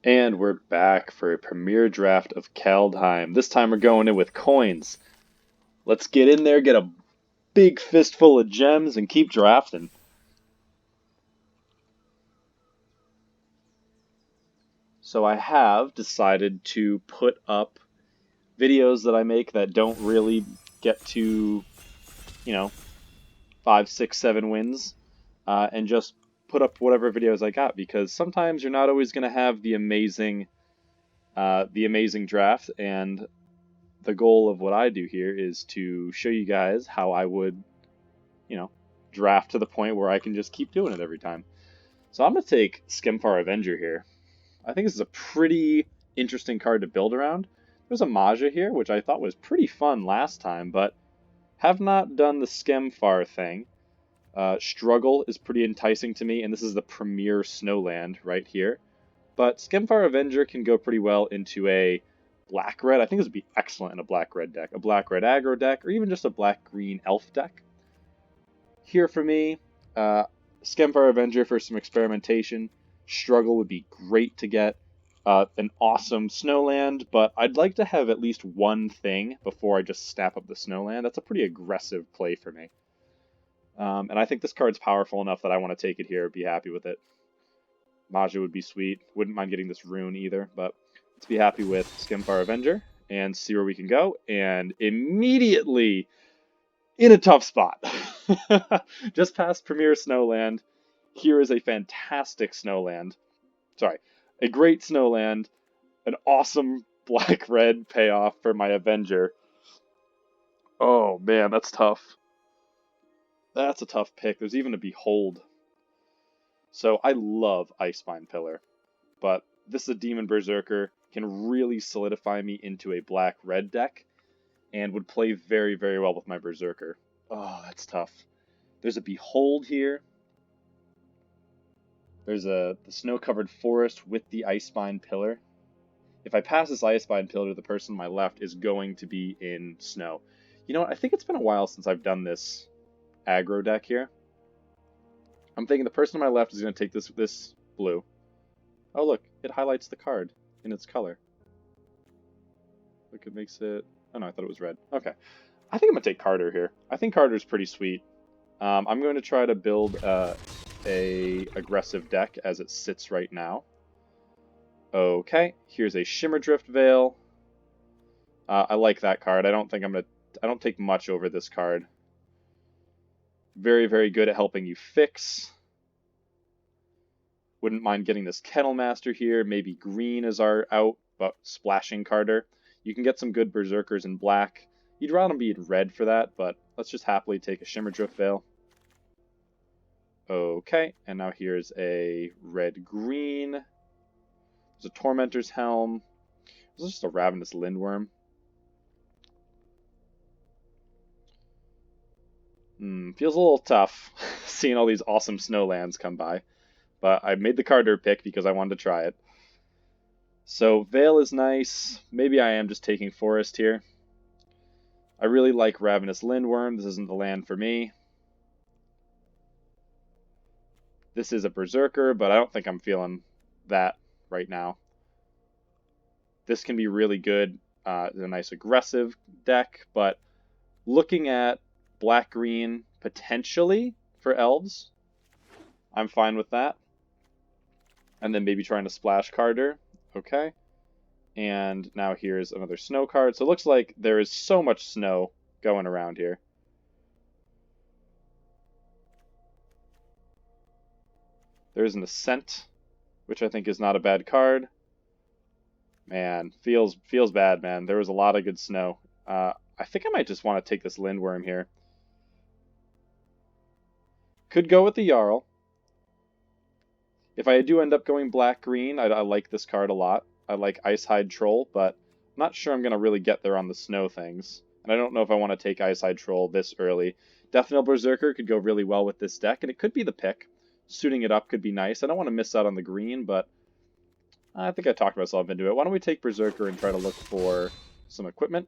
And we're back for a premiere draft of Kaldheim. This time we're going in with coins. Let's get in there, get a big fistful of gems, and keep drafting. So I have decided to put up videos that I make that don't really get to, you know, 5, 6, 7 wins, and just put up whatever videos I got because sometimes you're not always going to have the amazing draft, and the goal of what I do here is to show you guys how I would, you know, draft to the point where I can just keep doing it every time. So I'm going to take Skemfar Avenger here. I think this is a pretty interesting card to build around. There's a Maja here, which I thought was pretty fun last time, but have not done the Skemfar thing. Struggle is pretty enticing to me, and this is the premier Snowland right here. But Skemfar Avenger can go pretty well into a black-red. I think this would be excellent in a black-red deck. A black-red aggro deck, or even just a black-green elf deck. Here for me, Skemfar Avenger for some experimentation. Struggle would be great to get. An awesome Snowland, but I'd like to have at least one thing before I just snap up the Snowland. That's a pretty aggressive play for me. And I think this card's powerful enough that I want to take it here, be happy with it. Maja would be sweet. Wouldn't mind getting this rune either, but let's be happy with Skemfar Avenger and see where we can go. And immediately in a tough spot. Just past Premier Snowland. Here is a fantastic Snowland. Sorry, a great Snowland. An awesome black-red payoff for my Avenger. Oh man, that's tough. That's a tough pick. There's even a Behold. So I love Icespine Pillar, but this is a Demon Berserker, can really solidify me into a black-red deck, and would play very, very well with my Berserker. Oh, that's tough. There's a Behold here. There's the snow-covered forest with the Icespine Pillar. If I pass this Icespine Pillar, the person on my left is going to be in snow. You know what? I think it's been a while since I've done this aggro deck here. I'm thinking the person on my left is going to take this blue. Oh, look. It highlights the card in its color. Look, it makes it... Oh, no, I thought it was red. Okay. I think I'm going to take Carter here. I think Carter's pretty sweet. I'm going to try to build a aggressive deck as it sits right now. Okay, here's a Shimmerdrift Veil. I like that card. I don't take much over this card. Very, very good at helping you fix. Wouldn't mind getting this Kennel Master here. Maybe green is our out, but splashing Carter. You can get some good Berserkers in black. You'd rather be in red for that, but let's just happily take a Shimmerdrift Veil. Okay, and now here's a red-green. There's a Tormentor's Helm. This is just a Ravenous Lindworm. Feels a little tough seeing all these awesome Snowlands come by. But I made the Carter pick because I wanted to try it. So Veil is nice. Maybe I am just taking Forest here. I really like Ravenous Lindworm. This isn't the land for me. This is a Berserker, but I don't think I'm feeling that right now. This can be really good. It's a nice aggressive deck, but looking at black-green potentially for elves, I'm fine with that. And then maybe trying to splash Carter. Okay. And now here's another snow card. So it looks like there is so much snow going around here. There's an Ascent, which I think is not a bad card. Man, feels bad, man. There was a lot of good snow. I think I might just want to take this Lindworm here. Could go with the Jarl. If I do end up going black-green, I like this card a lot. I like Icehide Troll, but I'm not sure I'm going to really get there on the snow things. And I don't know if I want to take Icehide Troll this early. Deathnell Berserker could go really well with this deck, and it could be the pick. Suiting it up could be nice. I don't want to miss out on the green, but I think I talked myself into it. Why don't we take Berserker and try to look for some equipment?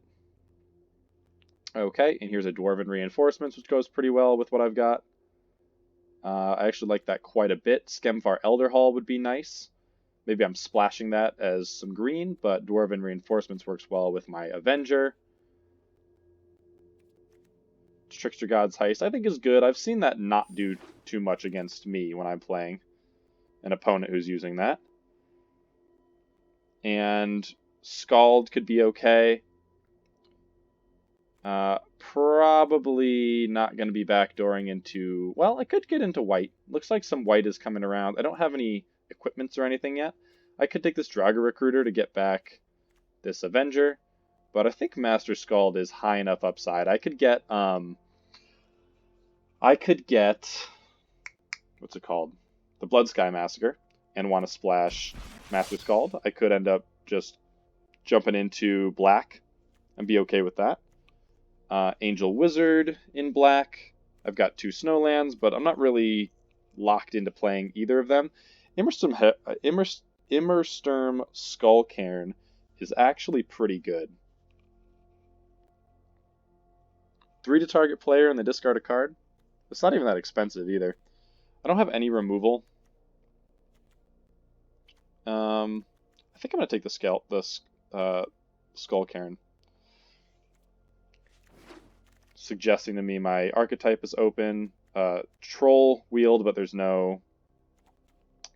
Okay, and here's a Dwarven Reinforcements, which goes pretty well with what I've got. I actually like that quite a bit. Skemfar Elderhall would be nice. Maybe I'm splashing that as some green, but Dwarven Reinforcements works well with my Avenger. Trickster God's Heist, I think, is good. I've seen that not do too much against me when I'm playing an opponent who's using that. And Scald could be okay. Probably not going to be backdooring into... Well, I could get into white. Looks like some white is coming around. I don't have any equipments or anything yet. I could take this Draugr Recruiter to get back this Avenger. But I think Master Scald is high enough upside. I could get... what's it called? The Bloodsky Massacre. And want to splash Master Scald. I could end up just jumping into black and be okay with that. Angel Wizard in black. I've got 2 Snowlands, but I'm not really locked into playing either of them. Immersturm Skullcairn is actually pretty good. 3 to target player and they discard a card. It's not even that expensive either. I don't have any removal. I think I'm going to take the Skullcairn. Suggesting to me my archetype is open. Troll wield, but there's no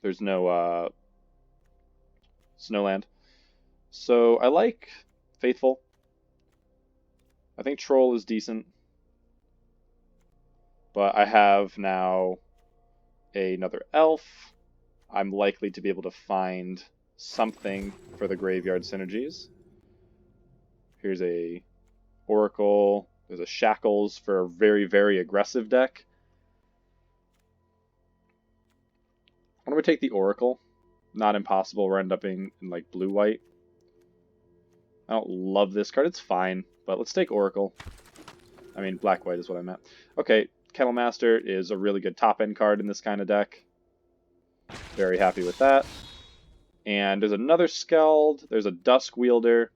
Snowland. So I like Faithful. I think Troll is decent. But I have now another elf. I'm likely to be able to find something for the graveyard synergies. Here's a Oracle. There's a Shackles for a very, very aggressive deck. I'm going to take the Oracle. Not impossible. We're end up in like blue-white. I don't love this card. It's fine, but let's take Oracle. I mean, black-white is what I meant. Okay, Kettle Master is a really good top-end card in this kind of deck. Very happy with that. And there's another Skeld. There's a Dusk Wielder.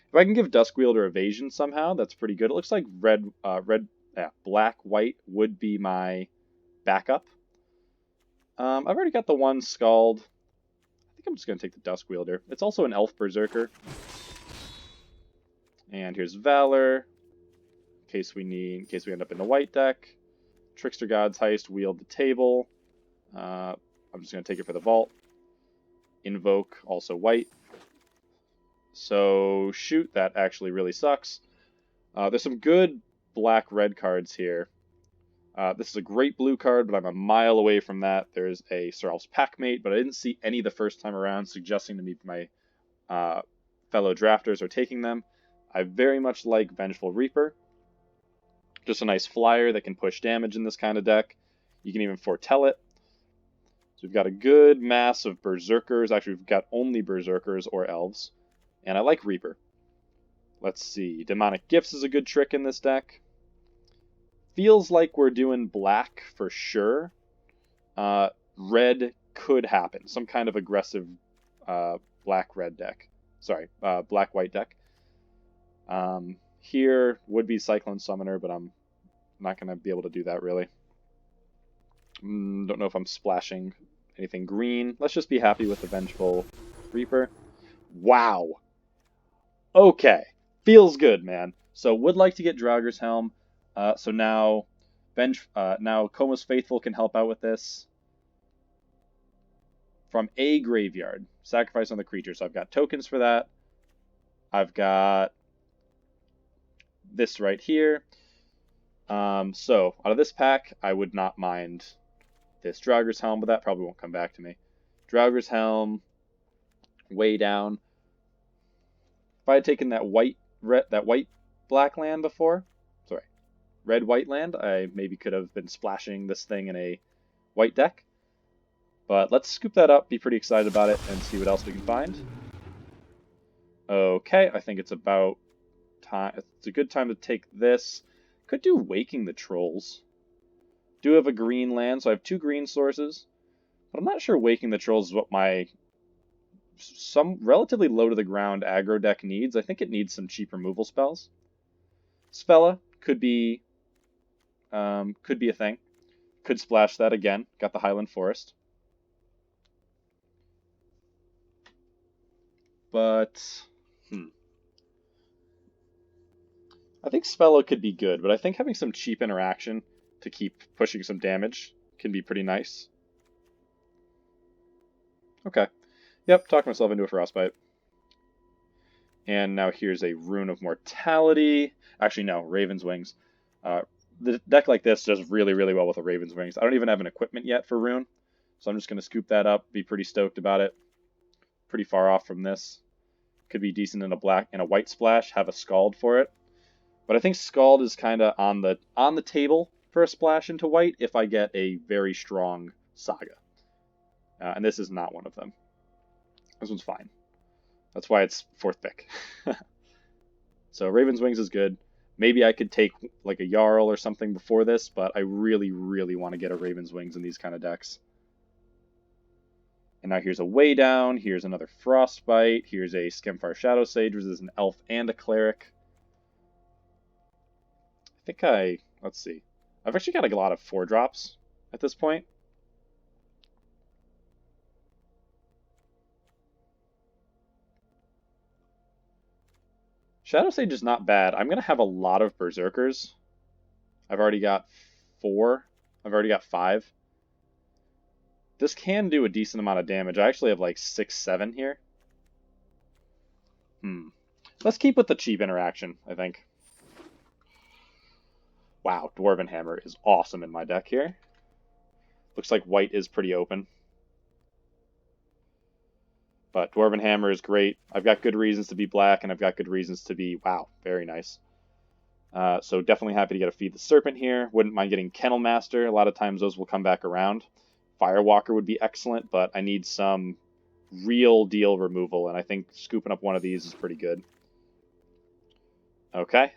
If I can give Dusk Wielder evasion somehow, that's pretty good. It looks like black-white would be my backup. I've already got the one Skald. I think I'm just going to take the Dusk Wielder. It's also an Elf Berserker. And here's Valor. In case we end up in a white deck. Trickster God's Heist, wield the table. I'm just going to take it for the vault. Invoke, also white. So, shoot, that actually really sucks. There's some good black-red cards here. This is a great blue card, but I'm a mile away from that. There's a Seralf's Packmate, but I didn't see any the first time around, suggesting to me my fellow drafters are taking them. I very much like Vengeful Reaper. Just a nice flyer that can push damage in this kind of deck. You can even foretell it. So we've got a good mass of Berserkers. Actually, we've got only Berserkers or Elves. And I like Reaper. Let's see. Demonic Gifts is a good trick in this deck. Feels like we're doing black for sure. Red could happen. Some kind of aggressive black-red deck. Sorry, black-white deck. Here would be Cyclone Summoner, but I'm not going to be able to do that really. Don't know if I'm splashing anything green. Let's just be happy with the Vengeful Reaper. Wow. Okay. Feels good, man. So would like to get Draugr's Helm. So now Koma's Faithful can help out with this. From a graveyard. Sacrifice on the creature. So I've got tokens for that. I've got this right here. So out of this pack, I would not mind this Draugr's Helm, but that probably won't come back to me. Draugr's Helm, way down. If I had taken that white-black land before, sorry, red-white land, I maybe could have been splashing this thing in a white deck. But let's scoop that up, be pretty excited about it, and see what else we can find. Okay, I think it's about time. It's a good time to take this. Could do Waking the Trolls. Do have a green land, so I have 2 green sources. But I'm not sure Waking the Trolls is what my some relatively low to the ground aggro deck needs. I think it needs some cheap removal spells. Spella could be a thing. Could splash that again. Got the Highland Forest. but I think Spello could be good, but I think having some cheap interaction to keep pushing some damage can be pretty nice. Okay. Yep, talk myself into a Frostbite. And now here's a Rune of Mortality. Actually, no, Raven's Wings. The deck like this does really, really well with a Raven's Wings. I don't even have an equipment yet for Rune, so I'm just going to scoop that up, be pretty stoked about it. Pretty far off from this. Could be decent in a black and a white splash, have a Scald for it. But I think Scald is kind of on the table for a splash into white if I get a very strong Saga. And this is not one of them. This one's fine. That's why it's 4th pick. So Raven's Wings is good. Maybe I could take like a Jarl or something before this, but I really, really want to get a Raven's Wings in these kind of decks. And now here's a Way Down. Here's another Frostbite. Here's a Skemfire Shadow Sage, which is an Elf and a Cleric. I think let's see. I've actually got a lot of 4-drops at this point. Shadow Sage is not bad. I'm going to have a lot of Berserkers. I've already got 4. I've already got 5. This can do a decent amount of damage. I actually have like 6, 7 here. Let's keep with the cheap interaction, I think. Wow, Dwarven Hammer is awesome in my deck here. Looks like white is pretty open. But Dwarven Hammer is great. I've got good reasons to be black, and I've got good reasons to be, wow, very nice. So definitely happy to get a Feed the Serpent here. Wouldn't mind getting Kennel Master. A lot of times those will come back around. Firewalker would be excellent, but I need some real deal removal, and I think scooping up one of these is pretty good. Okay.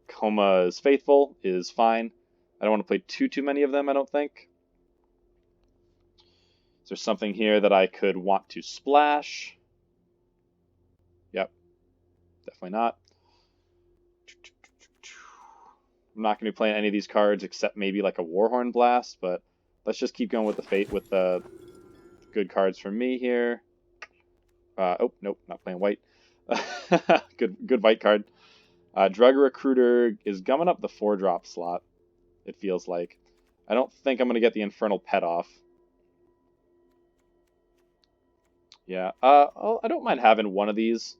Coma's Faithful is fine. I don't want to play too many of them, I don't think. Is there something here that I could want to splash? Yep. Definitely not. I'm not going to be playing any of these cards except maybe like a Warhorn Blast, but let's just keep going with the fate with the good cards from me here. Oh, nope, not playing white. Good white card. Drug Recruiter is gumming up the 4-drop slot, it feels like. I don't think I'm going to get the Infernal Pet off. Yeah, I don't mind having one of these.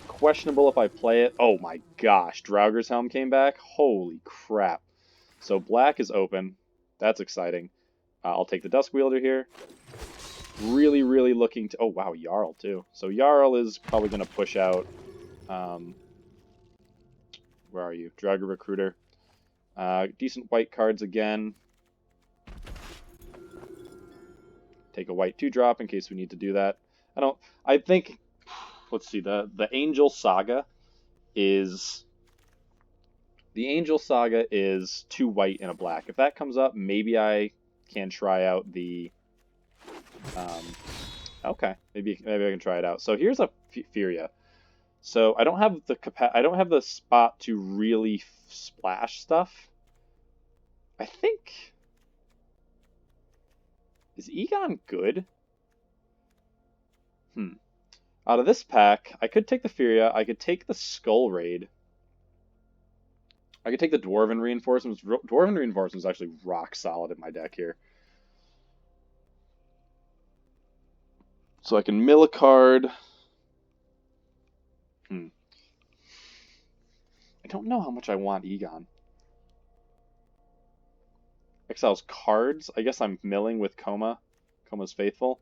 Questionable if I play it. Oh my gosh, Draugr's Helm came back. Holy crap. So black is open. That's exciting. I'll take the Dusk Wielder here. Really, really looking to... Oh, wow, Jarl too. So Jarl is probably going to push out... where are you? Draugr Recruiter. Decent white cards again. Take a white 2-drop in case we need to do that. I think... Let's see, the Angel Saga is... The Angel Saga is 2 white and a black. If that comes up, maybe I can try out the... okay, maybe I can try it out. So here's a Furia. So I don't have the spot to really splash stuff. I think... Is Egon good? Out of this pack, I could take the Furia, I could take the Skull Raid. I could take the Dwarven Reinforcements. Dwarven Reinforcements is actually rock solid in my deck here. So I can mill a card. I don't know how much I want Egon. Exiles cards. I guess I'm milling with Coma's Faithful.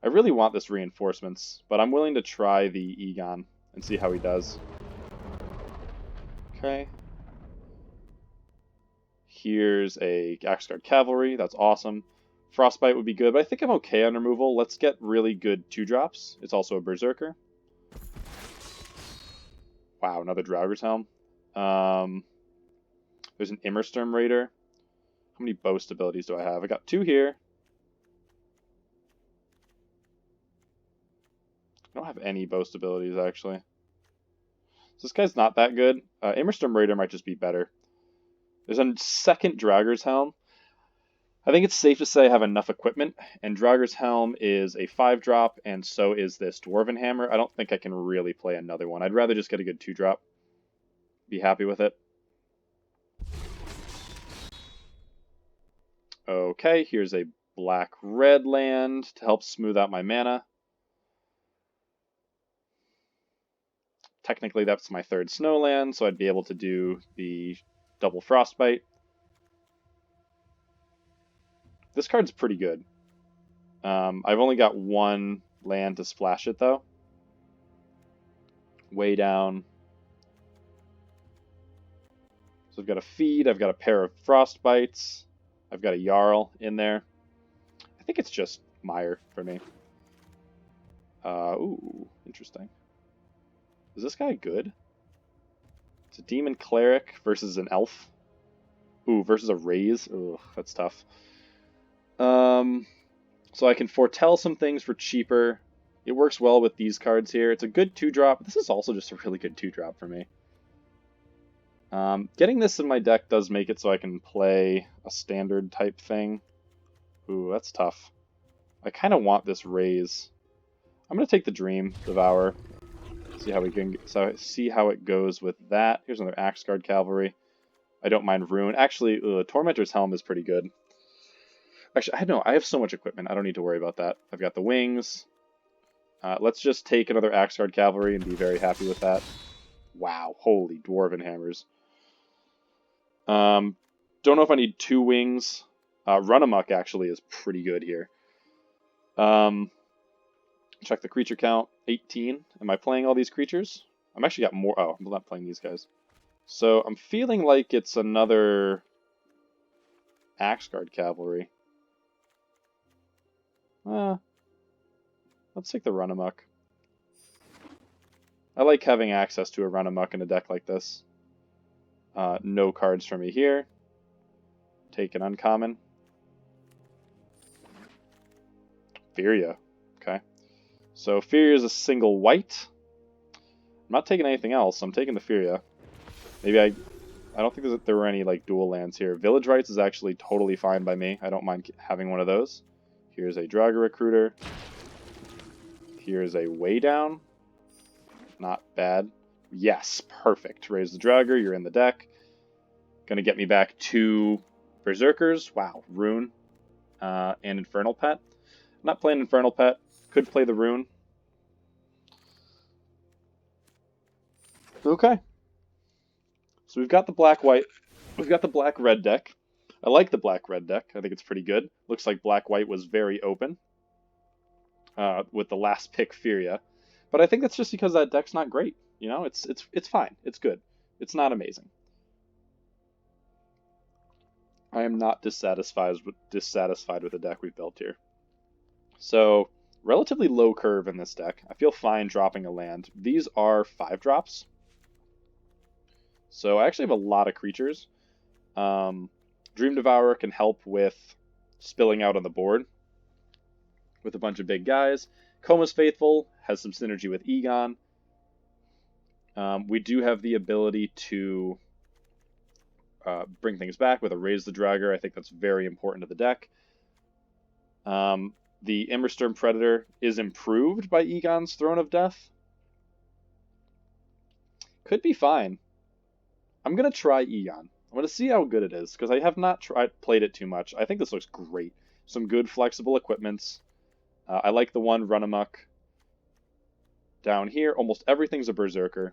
I really want this Reinforcements, but I'm willing to try the Egon and see how he does. Okay. Here's a Axguard Cavalry. That's awesome. Frostbite would be good, but I think I'm okay on removal. Let's get really good 2-drops. It's also a Berserker. Wow, another Draugr's Helm. There's an Immersturm Raider. How many boast abilities do I have? I got 2 here. I don't have any boast abilities, actually. So this guy's not that good. Immersturm Raider might just be better. There's a second Draugr's Helm. I think it's safe to say I have enough equipment, and Draugr's Helm is a 5-drop, and so is this Dwarven Hammer. I don't think I can really play another one. I'd rather just get a good 2-drop. Be happy with it. Okay, here's a black-red land to help smooth out my mana. Technically, that's my 3rd snow land, so I'd be able to do the double frostbite. This card's pretty good. I've only got 1 land to splash it, though. Way down. So I've got a feed, I've got a pair of frostbites, I've got a Jarl in there. I think it's just Mire for me. Ooh, interesting. Is this guy good? It's a demon cleric versus an elf. Ooh, versus a raise. Ugh, that's tough. So I can foretell some things for cheaper. It works well with these cards here. It's a good 2-drop. This is also just a really good 2-drop for me. Getting this in my deck does make it so I can play a standard type thing. Ooh, that's tough. I kind of want this raise. I'm going to take the Dream Devourer. See how it goes with that. Here's another Axe Guard Cavalry. I don't mind Rune. Actually, Tormentor's Helm is pretty good. Actually, I have so much equipment. I don't need to worry about that. I've got the wings. Let's just take another Axe Guard Cavalry and be very happy with that. Wow, holy Dwarven Hammers. Don't know if I need 2 wings. Run Amok actually is pretty good here. Check the creature count. 18. Am I playing all these creatures? I'm actually got more. Oh, I'm not playing these guys. So I'm feeling like it's another Axe Guard Cavalry. Let's take the Run Amok. I like having access to a Run Amok in a deck like this. No cards for me here. Take an uncommon. Furia. Okay. So Furia is a single white. I'm not taking anything else. I'm taking the Furia. Maybe I don't think there were any like dual lands here. Village Rights is actually totally fine by me. I don't mind having one of those. Here's a Draugr Recruiter. Here's a Way Down. Not bad. Yes, perfect. Raise the Draugr, you're in the deck. Gonna get me back 2 Berserkers. Wow, Rune. And Infernal Pet. I'm not playing Infernal Pet. Could play the Rune. Okay. So we've got the black-white. We've got the black-red deck. I like the black-red deck. I think it's pretty good. Looks like black-white was very open. With the last pick Furia. But I think that's just because that deck's not great. You know, it's fine. It's good. It's not amazing. I am not dissatisfied with the deck we've built here. So, relatively low curve in this deck. I feel fine dropping a land. These are 5-drops. So I actually have a lot of creatures. Dream Devourer can help with spilling out on the board with a bunch of big guys. Coma's Faithful has some synergy with Egon. We do have the ability to bring things back with a Raise the Draugr. I think that's very important to the deck. The Immersturm Predator is improved by Egon's Throne of Death. Could be fine. I'm going to try Egon. I'm going to see how good it is, because I have not played it too much. I think this looks great. Some good flexible equipments. I like the one Run Amok. Down here, almost everything's a Berserker.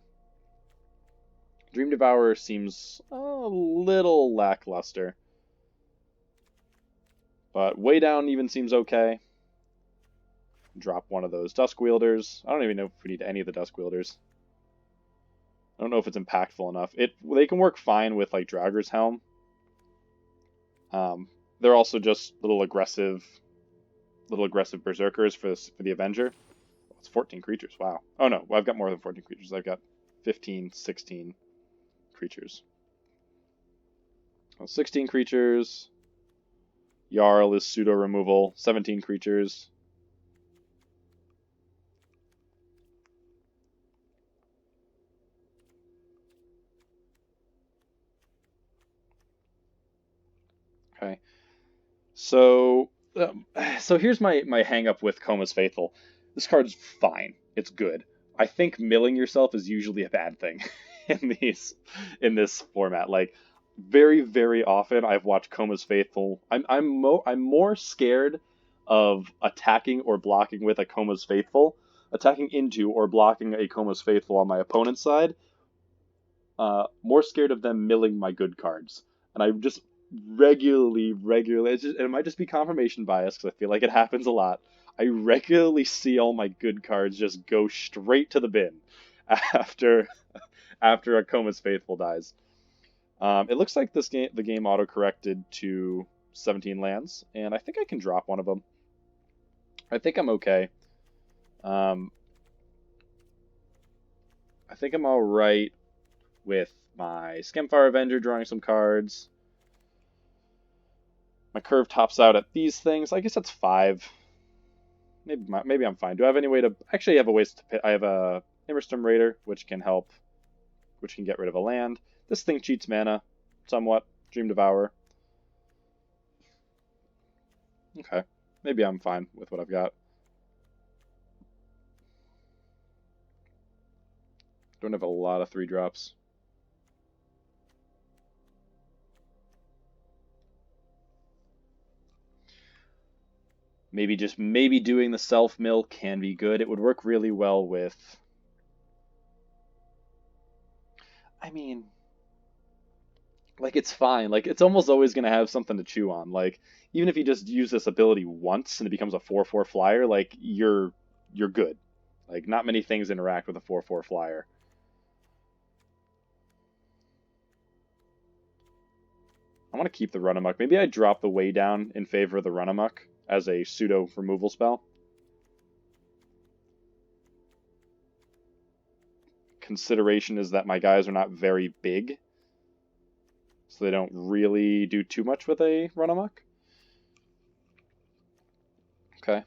Dream Devourer seems a little lackluster. But Way Down even seems okay. Drop one of those Dusk Wielders. I don't even know if we need any of the Dusk Wielders. I don't know if it's impactful enough. They can work fine with like Draugr's Helm. They're also just little aggressive Berserkers for the Avenger. Oh, it's 14 creatures. Wow. Oh no, well, I've got more than 14 creatures. I've got 15, 16 creatures. Well, 16 creatures. Jarl is pseudo removal. 17 creatures. Okay. So, so here's my hang up with Coma's Faithful. This card's fine. It's good. I think milling yourself is usually a bad thing in this format. Like very often I've watched Coma's Faithful. I'm more scared of attacking or blocking with a Coma's Faithful, attacking into or blocking a Coma's Faithful on my opponent's side. More scared of them milling my good cards, and I just regularly, it might just be confirmation bias because I feel like it happens a lot. I regularly see all my good cards just go straight to the bin after after a Coma's Faithful dies. It looks like the game auto corrected to 17 lands, and I think I can drop one of them. I think I'm okay. I think I'm all right with my Skemfire Avenger drawing some cards. My curve tops out at these things. I guess that's 5. Maybe I'm fine. Do I have any way to... Actually, I have a ways to... I have a Immerstorm Raider, which can help... Which can get rid of a land. This thing cheats mana, somewhat. Dream Devourer. Okay. Maybe I'm fine with what I've got. Don't have a lot of 3-drops. Maybe doing the self-mill can be good. It would work really well with... I mean... Like, it's fine. Like, it's almost always going to have something to chew on. Like, even if you just use this ability once and it becomes a 4/4 flyer, like, you're good. Like, not many things interact with a 4/4 flyer. I want to keep the Run Amok. Maybe I drop the Way Down in favor of the Run Amok as a pseudo removal spell. Consideration is that my guys are not very big, so they don't really do too much with a Run Amok. Okay.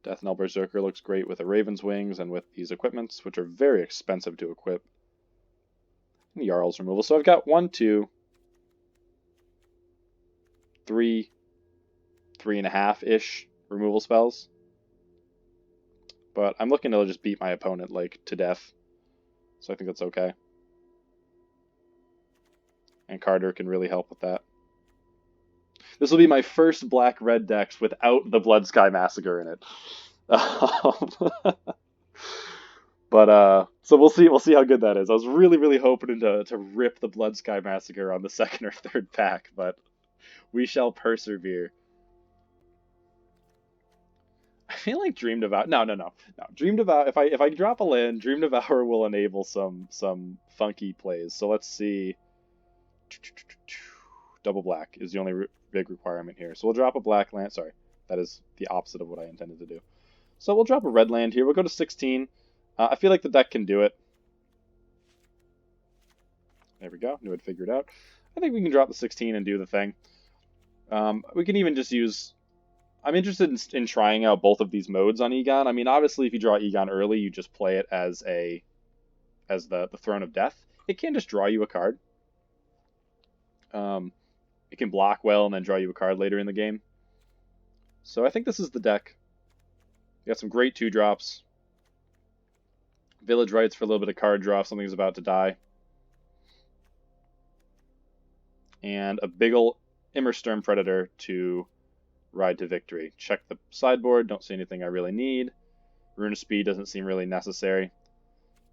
Death Knell Berserker looks great with a Raven's Wings and with these equipments, which are very expensive to equip. And Jarl's removal. So I've got 1, 2, 3, 3.5-ish removal spells. But I'm looking to just beat my opponent, like, to death. So I think that's okay. And Carter can really help with that. This will be my first black-red deck without the Bloodsky Massacre in it. But so we'll see how good that is. I was really hoping to rip the Bloodsky Massacre on the second or third pack, but we shall persevere. I feel like Dream Devour. No. Dream Devour. If I drop a land, Dream Devour will enable some funky plays. So let's see. Double black is the only big requirement here. So we'll drop a black land. Sorry, that is the opposite of what I intended to do. So we'll drop a red land here. We'll go to 16. I feel like the deck can do it. There we go. Knew I'd figure it out. I think we can drop the 16 and do the thing. We can even just use... I'm interested in trying out both of these modes on Egon. I mean, obviously, if you draw Egon early, you just play it as the Throne of Death. It can just draw you a card. It can block well and then draw you a card later in the game. So I think this is the deck. You got some great 2-drops. Village Rites for a little bit of card draw if something's about to die. And a big ol' Immerstorm Predator to ride to victory. Check the sideboard. Don't see anything I really need. Rune of Speed doesn't seem really necessary.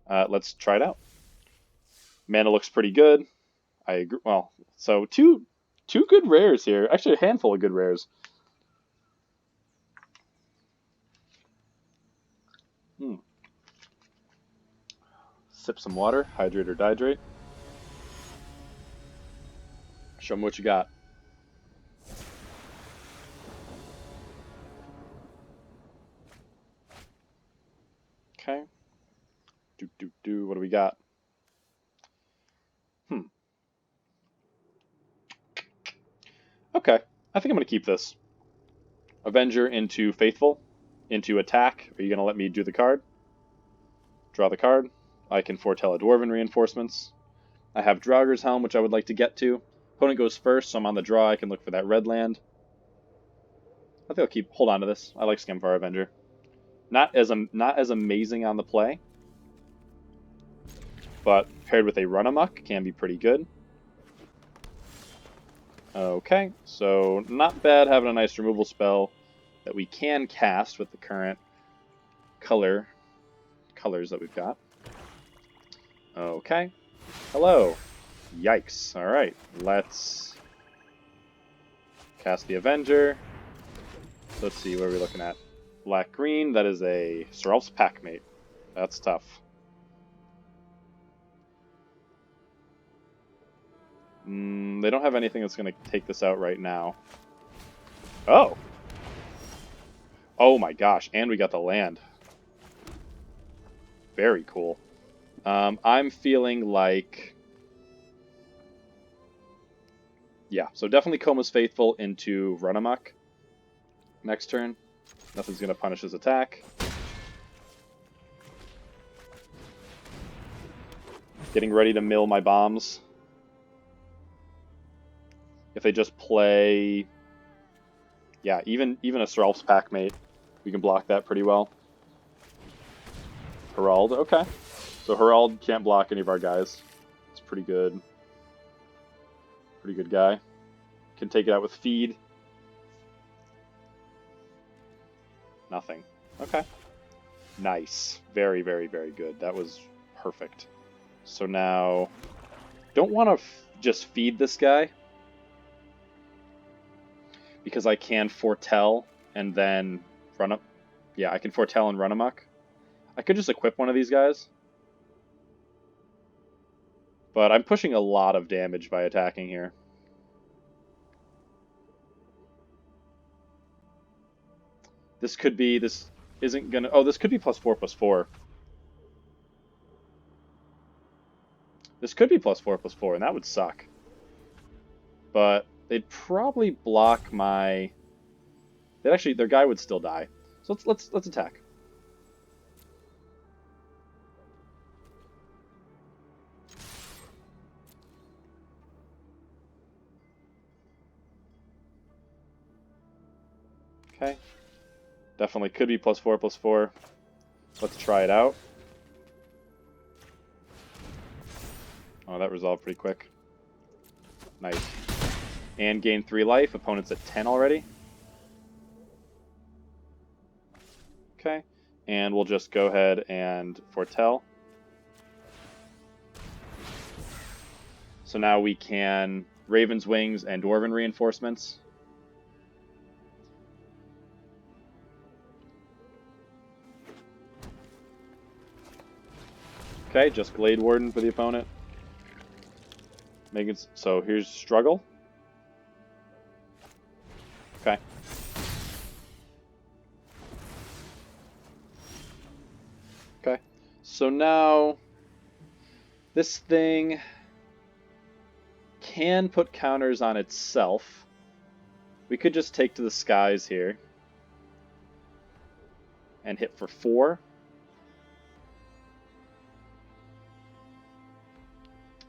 Let's try it out. Mana looks pretty good. I agree. Well, so two good rares here. Actually, a handful of good rares. Sip some water. Hydrate or dihydrate. Show me what you got. Okay. What do we got? Okay. I think I'm going to keep this. Avenger into Faithful. Into Attack. Are you going to let me do the card? Draw the card. I can foretell a Dwarven Reinforcements. I have Draugr's Helm, which I would like to get to. Opponent goes first, so I'm on the draw. I can look for that red land. I think I'll hold on to this. I like Scamfar Avenger. Not as amazing on the play, but paired with a run amok can be pretty good. Okay, so not bad having a nice removal spell that we can cast with the current colors that we've got. Okay. Hello. Yikes. Alright, let's cast the Avenger. Let's see, what are we looking at? Black-green, that is a Serap's Packmate. That's tough. They don't have anything that's going to take this out right now. Oh! Oh my gosh, and we got the land. Very cool. I'm feeling like... Yeah, so definitely Koma's Faithful into Run Amok. Next turn. Nothing's going to punish his attack. Getting ready to mill my bombs. If they just play... Yeah, even a Serap's Packmate, we can block that pretty well. Herald, okay. So Herald can't block any of our guys. It's pretty good. Pretty good guy. Can take it out with feed. Nothing. Okay. Nice. Very, very, very good. That was perfect. So now... Don't want to just feed this guy. Because I can foretell and then run up. Yeah, I can foretell and run amok. I could just equip one of these guys. But I'm pushing a lot of damage by attacking here. This could be, this isn't gonna, oh, this could be +4/+4. This could be +4/+4, and that would suck. But they'd probably block my, they'd actually, their guy would still die. So let's attack. Okay. Definitely could be +4/+4. Let's try it out. Oh, that resolved pretty quick. Nice. And gain 3 life. Opponent's at 10 already. Okay. And we'll just go ahead and foretell. So now we can Raven's Wings and Dwarven Reinforcements. Okay, just Glade Warden for the opponent. Make it, so here's Struggle. Okay. Okay. So now this thing can put counters on itself. We could just take to the skies here and hit for 4.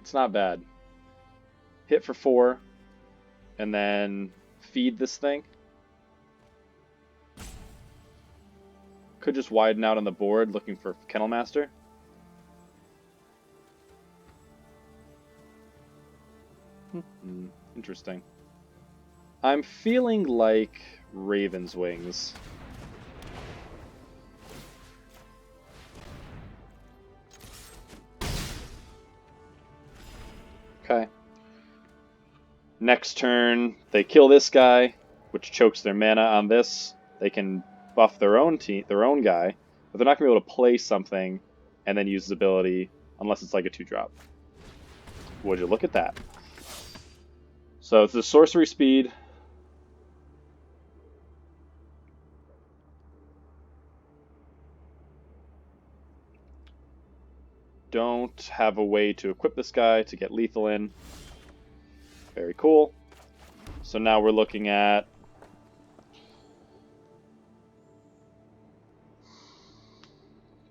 It's not bad. Hit for 4, and then feed this thing. Could just widen out on the board looking for Kennel Master. Interesting. I'm feeling like Raven's Wings. Okay. Next turn, they kill this guy, which chokes their mana on this. They can buff their own guy, but they're not going to be able to play something and then use his ability unless it's like a 2-drop. Would you look at that? So it's the sorcery speed. Don't have a way to equip this guy to get lethal in. Very cool. So now we're looking at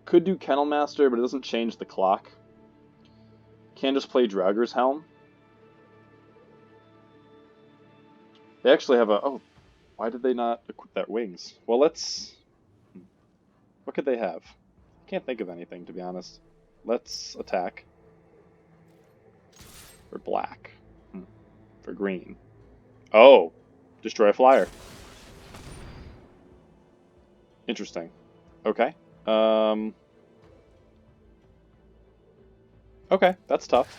could do Kennel Master, but it doesn't change the clock. Can just play Drauggr's Helm. They actually have a... Oh, why did they not equip that wings? Well, let's... What could they have? I can't think of anything, to be honest. Let's attack. For black. For green. Oh! Destroy a flyer. Interesting. Okay. Okay, that's tough.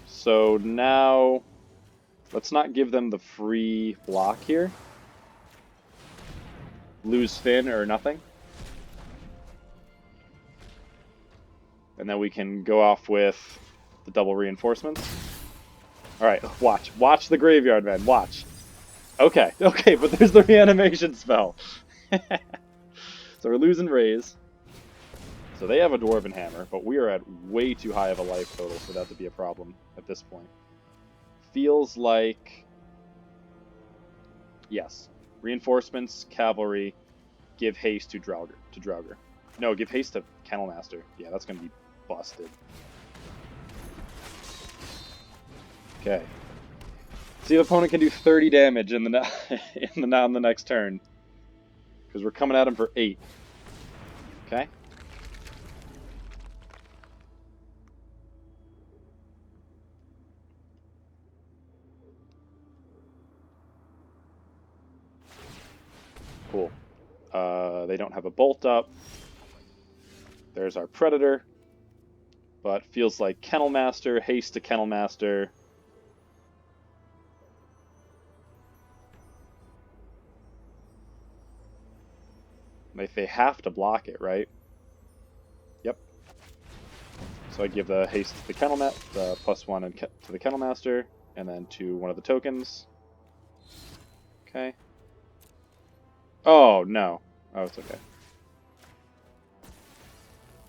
So now... Let's not give them the free block here. Lose Finn or nothing. And then we can go off with the double reinforcements. Alright, watch. Watch the graveyard, man. Watch. Okay, okay, but there's the reanimation spell. So we're losing Raise. So they have a Dwarven Hammer, but we are at way too high of a life total for that to be a problem at this point. Feels like... Yes. Reinforcements, Cavalry, give haste to Draugr. No, give haste to Kennelmaster. Yeah, that's going to be busted. Okay. See if opponent can do 30 damage in the next turn. Because we're coming at him for 8. Okay. Cool. They don't have a bolt up. There's our Predator. But feels like Kennelmaster, haste to Kennelmaster. They have to block it, right? Yep. So I give the haste to the the +1 to the Kennelmaster, and then to one of the tokens. Okay. Oh, no. Oh, it's okay.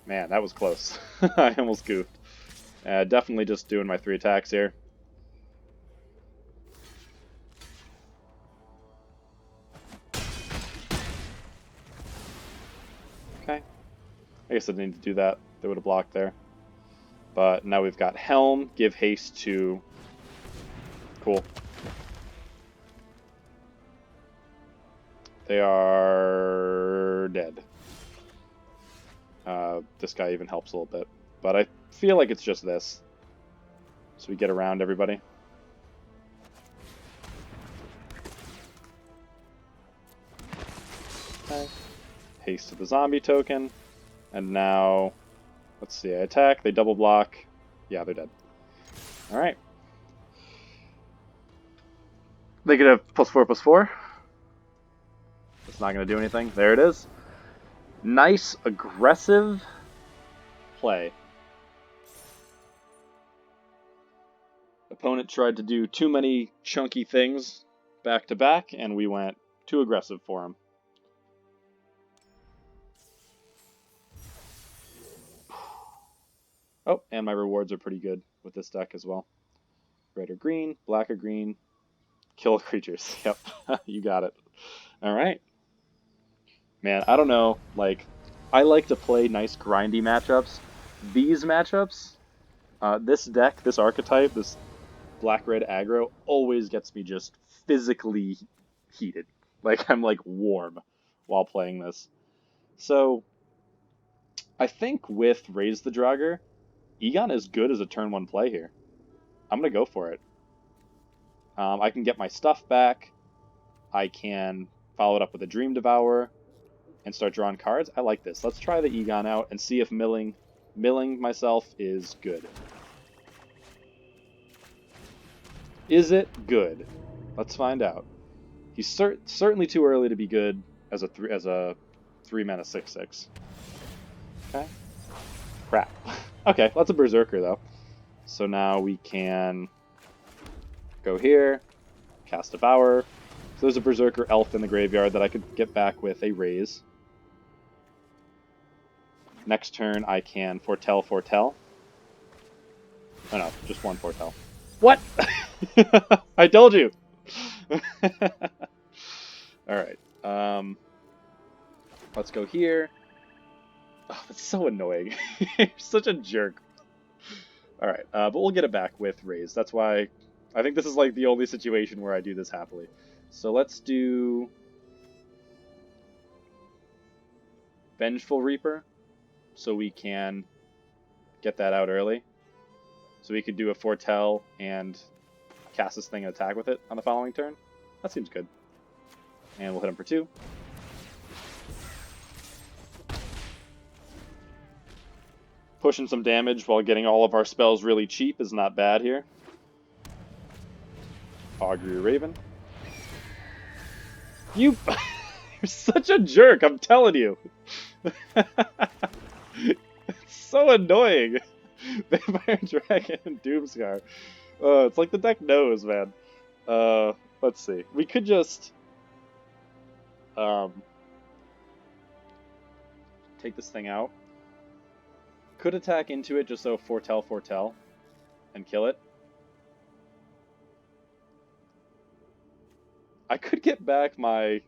Man, that was close. I almost goofed. Definitely just doing my 3 attacks here. Okay. I guess I didn't need to do that. They would have blocked there. But now we've got Helm, give haste to... Cool. They are dead. This guy even helps a little bit. But I feel like it's just this. So we get around everybody. Okay. Haste to the zombie token. And now, let's see, I attack, they double block. Yeah, they're dead. Alright. They could have +4/+4. It's not going to do anything. There it is. Nice, aggressive play. Opponent tried to do too many chunky things back to back, and we went too aggressive for him. Oh, and my rewards are pretty good with this deck as well. Red or green, black or green, kill creatures. Yep, you got it. Alright. Man, I don't know, like, I like to play nice grindy matchups. These matchups, this deck, this archetype, this black-red aggro, always gets me just physically heated. Like, I'm like warm while playing this. So, I think with Raise the Draugr, Egon is good as a turn 1 play here. I'm going to go for it. I can get my stuff back. I can follow it up with a Dream Devourer and start drawing cards. I like this. Let's try the Egon out and see if milling myself is good. Is it good? Let's find out. He's certainly too early to be good as a 3-mana 6/6. Okay. Crap. Okay, that's a Berserker though. So now we can go here, cast Devour. So there's a Berserker Elf in the graveyard that I could get back with a Raise. Next turn I can Foretell. Oh no, just one Foretell. What? I told you! Alright, let's go here. Oh, that's so annoying. You're such a jerk. Alright, but we'll get it back with Raise. That's why I think this is like the only situation where I do this happily. So let's do Vengeful Reaper, so we can get that out early. So we could do a Foretell and cast this thing and attack with it on the following turn. That seems good. And we'll hit him for 2. Pushing some damage while getting all of our spells really cheap is not bad here. Augury Raven. You're such a jerk, I'm telling you. It's so annoying. Vampire Dragon and Doomscar. It's like the deck knows, man. Let's see. We could just take this thing out. Could attack into it just so Foretell, and kill it. I could get back my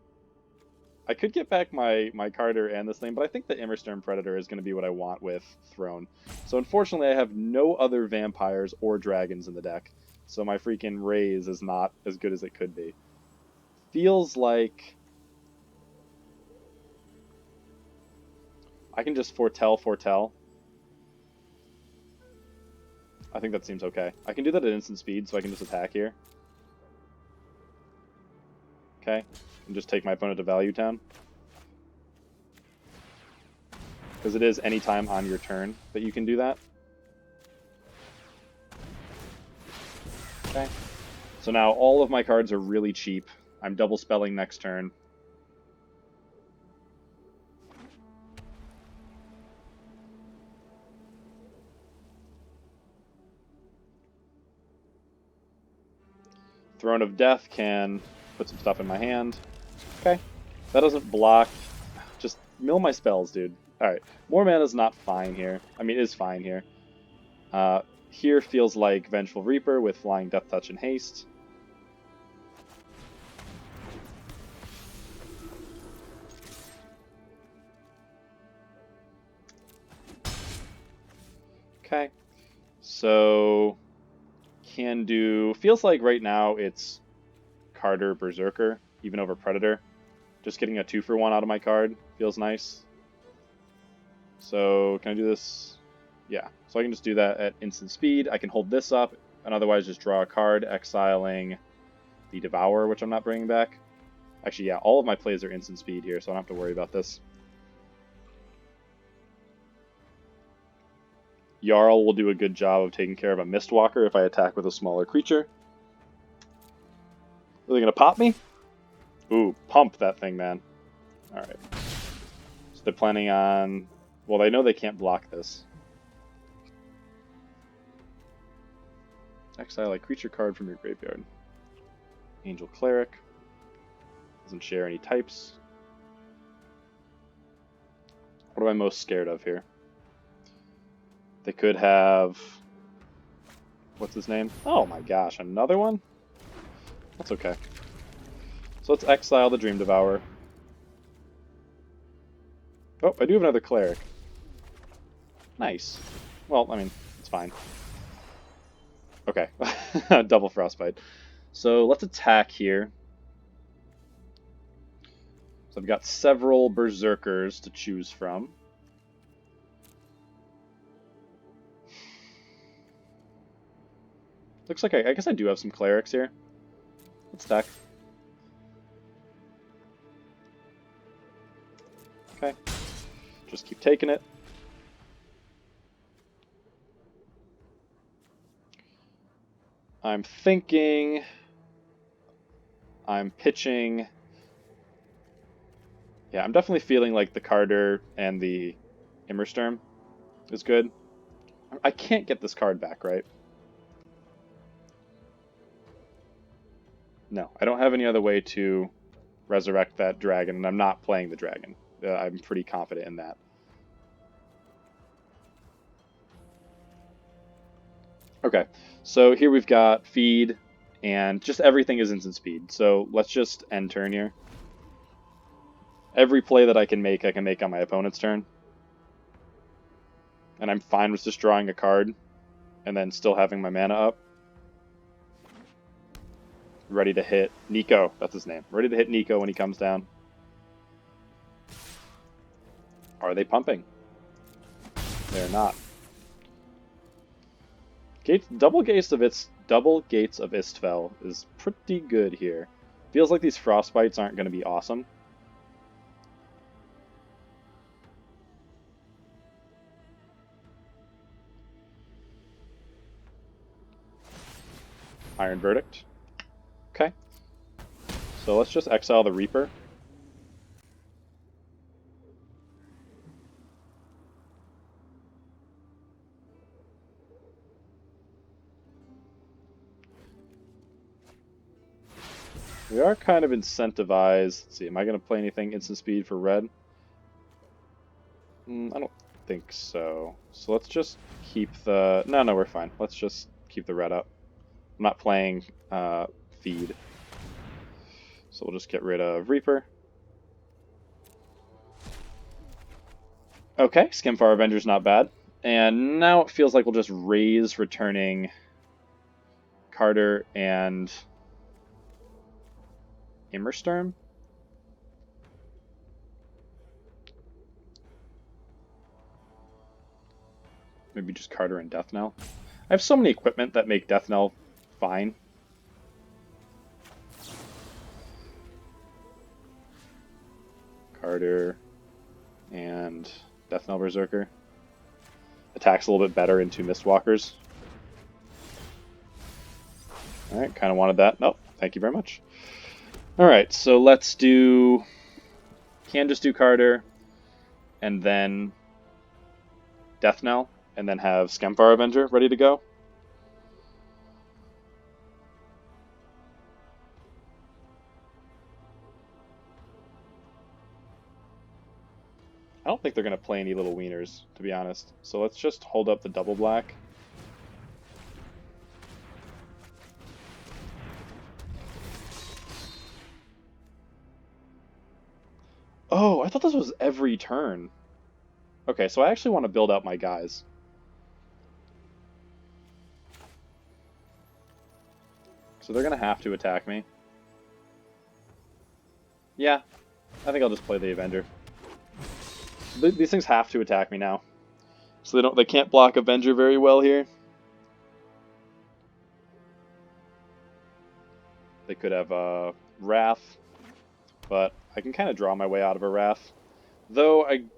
Carter and this thing, but I think the Immersturm Predator is going to be what I want with Throne. So unfortunately, I have no other vampires or dragons in the deck, so my freaking raise is not as good as it could be. Feels like I can just Foretell. I think that seems okay. I can do that at instant speed, so I can just attack here. Okay, and just take my opponent to Value Town. Because it is any time on your turn that you can do that. Okay, so now all of my cards are really cheap. I'm double spelling next turn. Throne of Death can put some stuff in my hand. Okay, that doesn't block. Just mill my spells, dude. Alright, more mana is not fine here. I mean, it is fine here. Here feels like Vengeful Reaper with Flying, Death Touch, and Haste. Okay, so can do, feels like right now it's Carter Berserker, even over Predator. Just getting a 2-for-1 out of my card feels nice. So can I do this? Yeah, so I can just do that at instant speed. I can hold this up and otherwise just draw a card, exiling the Devourer, which I'm not bringing back. Actually, yeah, all of my plays are instant speed here, so I don't have to worry about this. Jarl will do a good job of taking care of a Mistwalker if I attack with a smaller creature. Are they going to pop me? Ooh, pump that thing, man. Alright. So they're planning on... Well, they know they can't block this. Exile a creature card from your graveyard. Angel Cleric. Doesn't share any types. What am I most scared of here? They could have... What's his name? Oh my gosh, another one? That's okay. So let's exile the Dream Devourer. Oh, I do have another Cleric. Nice. Well, I mean, it's fine. Okay. Double Frostbite. So let's attack here. So I've got several Berserkers to choose from. Looks like I guess I do have some Clerics here. Let's attack. Okay. Just keep taking it. I'm thinking... I'm pitching... Yeah, I'm definitely feeling like the Carter and the Immersturm is good. I can't get this card back, right? No, I don't have any other way to resurrect that dragon, and I'm not playing the dragon. I'm pretty confident in that. Okay, so here we've got feed, and just everything is instant speed. So let's just end turn here. Every play that I can make on my opponent's turn. And I'm fine with just drawing a card, and then still having my mana up. ready to hit Nico. That's his name. Ready to hit Nico when he comes down. Are they pumping? They're not. Double gates of Istvel is pretty good here. Feels like these frostbites aren't going to be awesome. Iron Verdict. Okay. So let's just exile the Reaper. We are kind of incentivized. Let's see, am I going to play anything instant speed for red? I don't think so. So let's just keep the... No, we're fine. Let's just keep the red up. I'm not playing feed. So we'll just get rid of Reaper. Okay, Skimfire Avenger's not bad. And now it feels like we'll just raise returning Carter and Immersturm. Maybe just Carter and Death Knell. I have so many equipment that make Death Knell fine. Carter and Death Knell Berserker. Attacks a little bit better into Mistwalkers. Alright, kind of wanted that. Nope, thank you very much. Alright, so let's do... Can just do Carter, and then Death Knell, and then have Skemfire Avenger ready to go. I don't think they're going to play any little wieners, to be honest. So let's just hold up the double black. Oh, I thought this was every turn. Okay, so I actually want to build out my guys. So they're going to have to attack me. Yeah, I think I'll just play the Avenger. These things have to attack me now. So they can't block Avenger very well here. They could have Wrath, but I can kind of draw my way out of a Wrath. Though I'm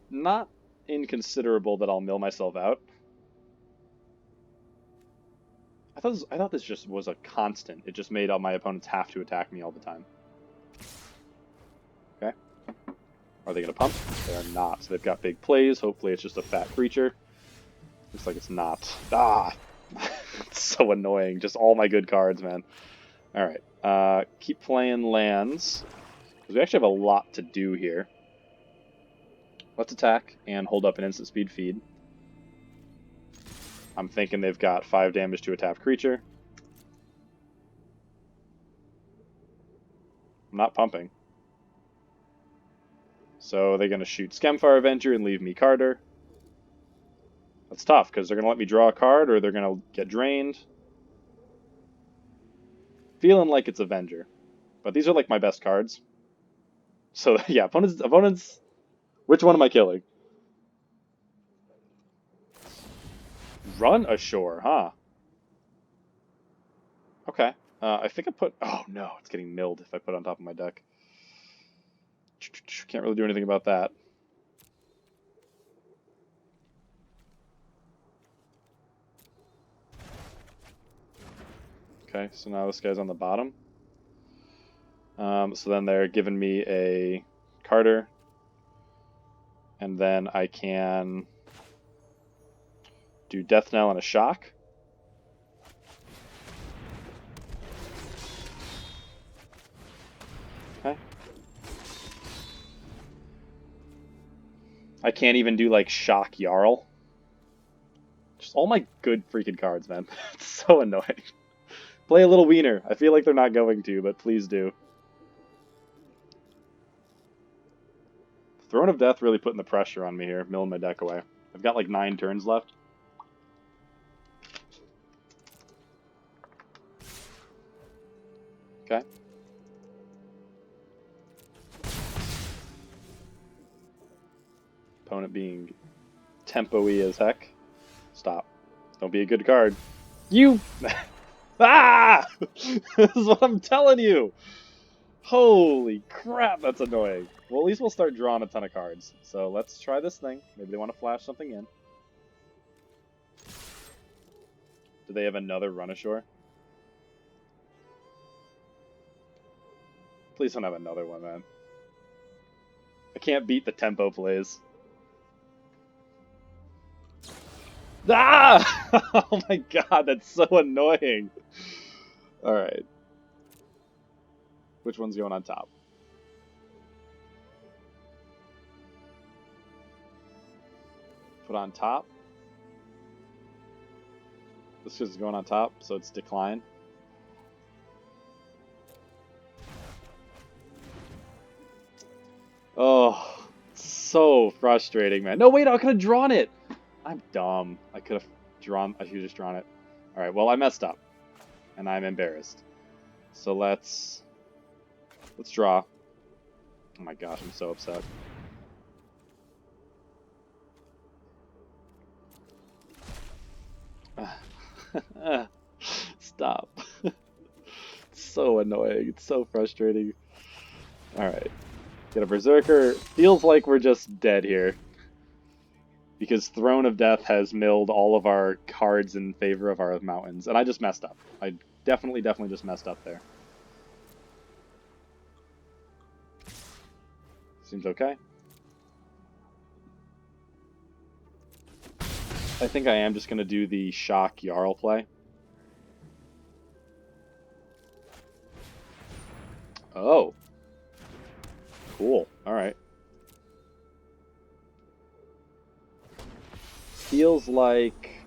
not inconsiderable that I'll mill myself out. I thought this just was a constant. It just made all my opponents have to attack me all the time. Okay. Are they going to pump? They are not. So they've got big plays. Hopefully it's just a fat creature. Looks like it's not. Ah! It's so annoying. Just all my good cards, man. Alright. Keep playing lands. Because we actually have a lot to do here. Let's attack and hold up an instant speed feed. I'm thinking they've got 5 damage to a tapped creature. I'm not pumping. So they're going to shoot Skemfire Avenger and leave me Carter. That's tough, because they're going to let me draw a card, or they're going to get drained. Feeling like it's Avenger. But these are like my best cards. So yeah, opponents... Which one am I killing? Run ashore, huh? Okay. I think I put... Oh no, it's getting milled if I put it on top of my deck. Can't really do anything about that. Okay, so now this guy's on the bottom. So then they're giving me a Carter. And then I can do Death Knell and a Shock. Okay. I can't even do like Shock Jarl. Just all my good freaking cards, man. It's so annoying. Play a little wiener. I feel like they're not going to, but please do. Throne of Death really putting the pressure on me here, milling my deck away. I've got like 9 turns left. Opponent being tempo-y as heck. Stop. Don't be a good card. You! Ah! This is what I'm telling you! Holy crap, that's annoying. Well, at least we'll start drawing a ton of cards. So let's try this thing. Maybe they want to flash something in. Do they have another run ashore? Please don't have another one, man. I can't beat the tempo plays. Ah! Oh my god, that's so annoying. Alright. Which one's going on top? Put on top. This is going on top, so it's decline. Oh, so frustrating, man. No, wait, I could have drawn it. I'm dumb. I should have just drawn it. Alright, well, I messed up. And I'm embarrassed. So let's draw. Oh my gosh, I'm so upset. Stop. It's so annoying. It's so frustrating. Alright. Get a Berserker. Feels like we're just dead here. Because Throne of Death has milled all of our cards in favor of our mountains. And I just messed up. I definitely just messed up there. Seems okay. I think I am just going to do the Shock Jarl play. Oh. Cool. Alright. Feels like...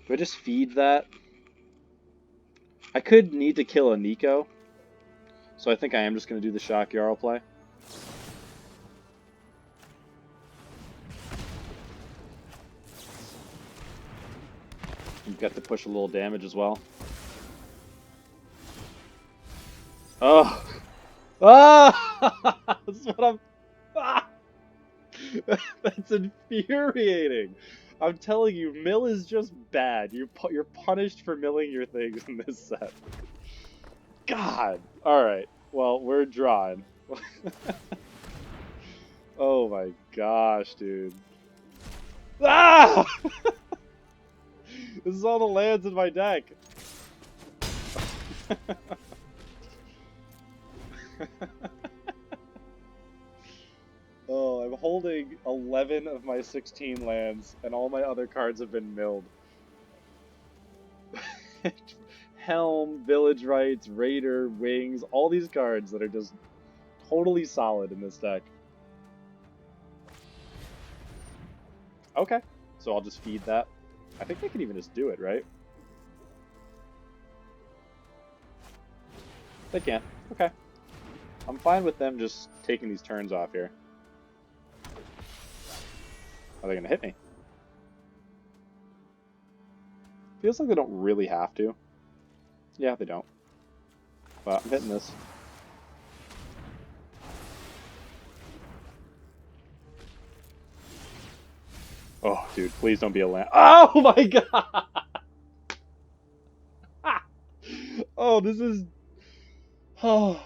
Do I just feed that? I could need to kill a Nico. So I think I am just going to do the Shock Jarl play. You've got to push a little damage as well. Oh! Ah! That's what I'm... Ah! That's infuriating. I'm telling you, mill is just bad. You're punished for milling your things in this set. God! Alright, well, we're drawn. Oh my gosh, dude. Ah! This is all the lands in my deck. Oh, I'm holding 11 of my 16 lands, and all my other cards have been milled. Helm, Village Rights, Raider, Wings, all these cards that are just totally solid in this deck. Okay, so I'll just feed that. I think they can even just do it, right? They can't. Okay. I'm fine with them just taking these turns off here. Are they going to hit me? Feels like they don't really have to. Yeah, they don't. But I'm hitting this. Oh, dude, please don't be a land. Oh my god! Oh, this is... Oh.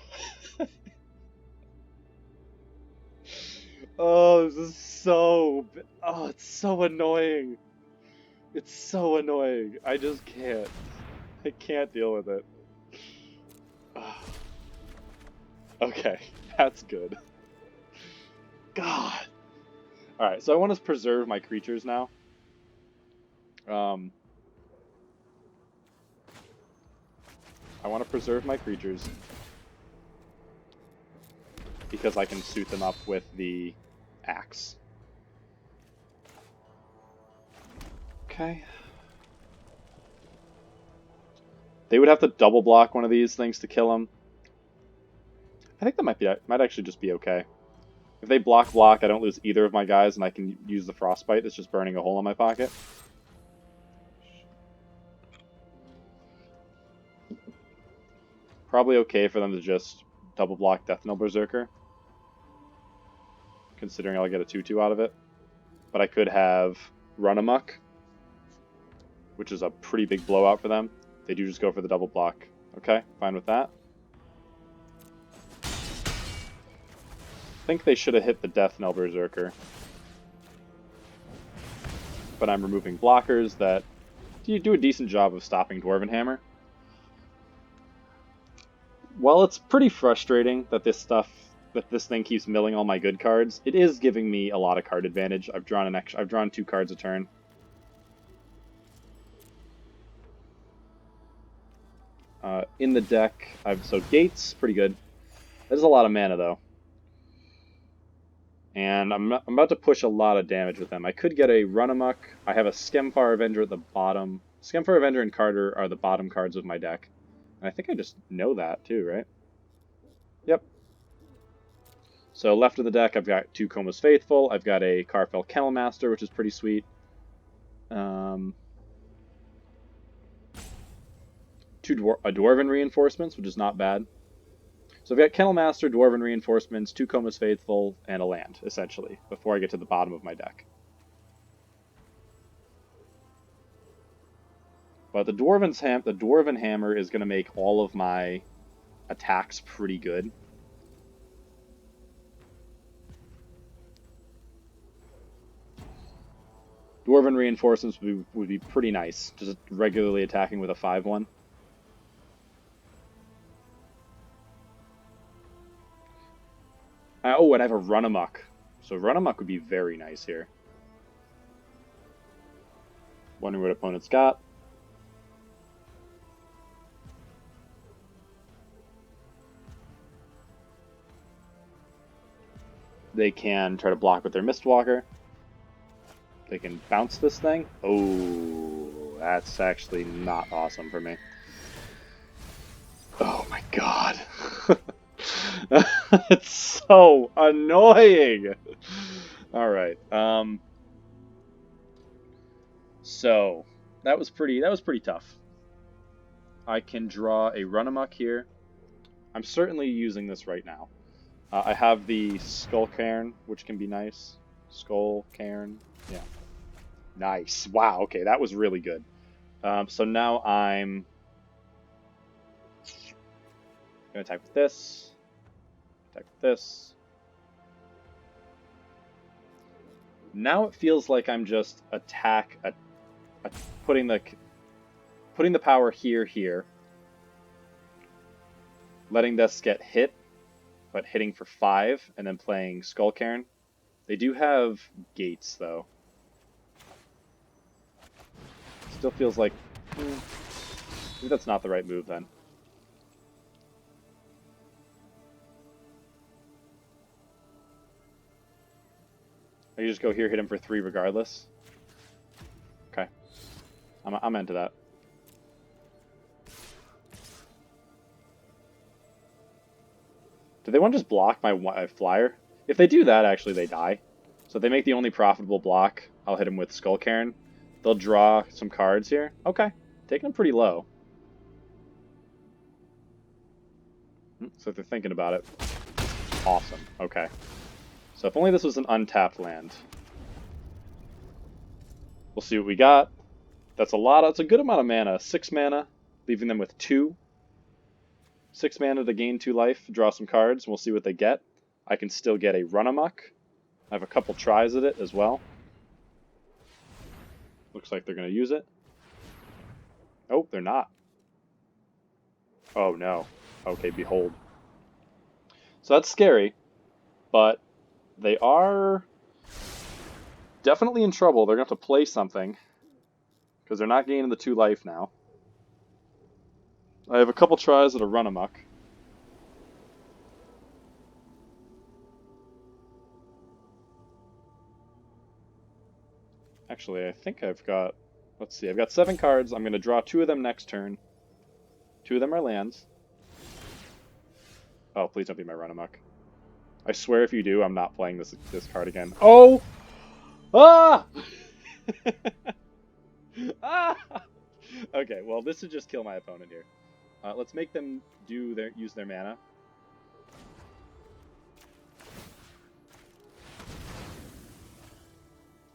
Oh, this is so... Oh, it's so annoying. It's so annoying. I just can't. I can't deal with it. Okay, that's good. God. Alright, so I want to preserve my creatures now. I want to preserve my creatures. Because I can suit them up with the axe. Okay. They would have to double block one of these things to kill him. I think that might actually just be okay. If they block, I don't lose either of my guys, and I can use the Frostbite that's just burning a hole in my pocket. Probably okay for them to just double block Death Knell Berserker. considering I'll get a 2/2 out of it. But I could have Run Amok, which is a pretty big blowout for them. They do just go for the double block. Okay, fine with that. I think they should have hit the Death Knell Berserker. But I'm removing blockers that do a decent job of stopping Dwarven Hammer. While it's pretty frustrating that this thing keeps milling all my good cards, it is giving me a lot of card advantage. I've drawn 2 cards a turn. In the deck, so Gates, pretty good. There's a lot of mana though. And I'm about to push a lot of damage with them. I could get a Run Amok. I have a Skemfar Avenger at the bottom. Skemfar Avenger and Carter are the bottom cards of my deck. And I think I just know that too, right? Yep. So left of the deck, I've got 2 Coma's Faithful. I've got a Karfell Kennelmaster, which is pretty sweet. 2 Dwarven Reinforcements, which is not bad. So I've got Kennelmaster, Dwarven Reinforcements, 2 Coma's Faithful, and a land, essentially, before I get to the bottom of my deck. But the Dwarven Hammer is going to make all of my attacks pretty good. Dwarven Reinforcements would be pretty nice, just regularly attacking with a 5/1. Oh, and I have a Run Amok. So Run Amok would be very nice here. Wondering what opponent's got. They can try to block with their Mistwalker. They can bounce this thing. Oh, that's actually not awesome for me. Oh my god. It's so annoying. All right. So that was pretty tough. I can draw a Run Amok here. I'm certainly using this right now. I have the Skull Cairn, which can be nice. Skull Cairn, yeah. Nice. Wow. Okay, that was really good. So now I'm gonna attack with this. Attack with this. Now it feels like I'm just putting the power here, letting this get hit, but hitting for 5, and then playing Skull Cairn. They do have gates though. Still feels like maybe that's not the right move then. I can just go here, hit him for 3 regardless. Okay, I'm into that. Do they want to just block my flyer? If they do that, actually they die. So if they make the only profitable block, I'll hit him with Skull Cairn. They'll draw some cards here. Okay, taking them pretty low. So if they're thinking about it, awesome. Okay. So if only this was an untapped land. We'll see what we got. That's a lot. That's a good amount of mana. 6 mana, leaving them with 2. 6 mana to gain 2 life, draw some cards, and we'll see what they get. I can still get a Run Amok. I have a couple tries at it as well. Looks like they're going to use it. Oh, they're not. Oh no. Okay, behold. So that's scary, but they are definitely in trouble. They're going to have to play something because they're not gaining the 2 life now. I have a couple tries at a Run Amok. Actually, I think I've got... Let's see, I've got 7 cards. I'm going to draw 2 of them next turn. 2 of them are lands. Oh, please don't be my Run Amok. I swear if you do, I'm not playing this card again. Oh! Ah! Ah! Okay, well, this would just kill my opponent here. Let's make them use their mana.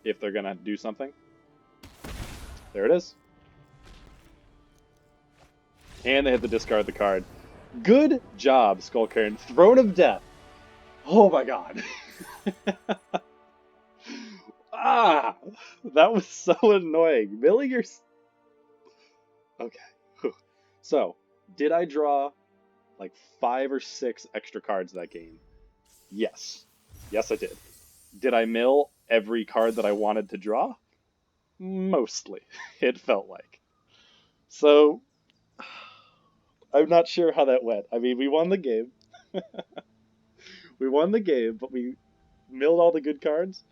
if they're going to do something. There it is. And they have to discard the card. Good job, Skullcairn. Throne of Death. Oh my god. Ah! That was so annoying. Milling your... Okay. Whew. So, did I draw like 5 or 6 extra cards that game? Yes. Yes, I did. Did I mill every card that I wanted to draw? Mostly, it felt like. So, I'm not sure how that went. I mean, we won the game. We won the game, but we milled all the good cards.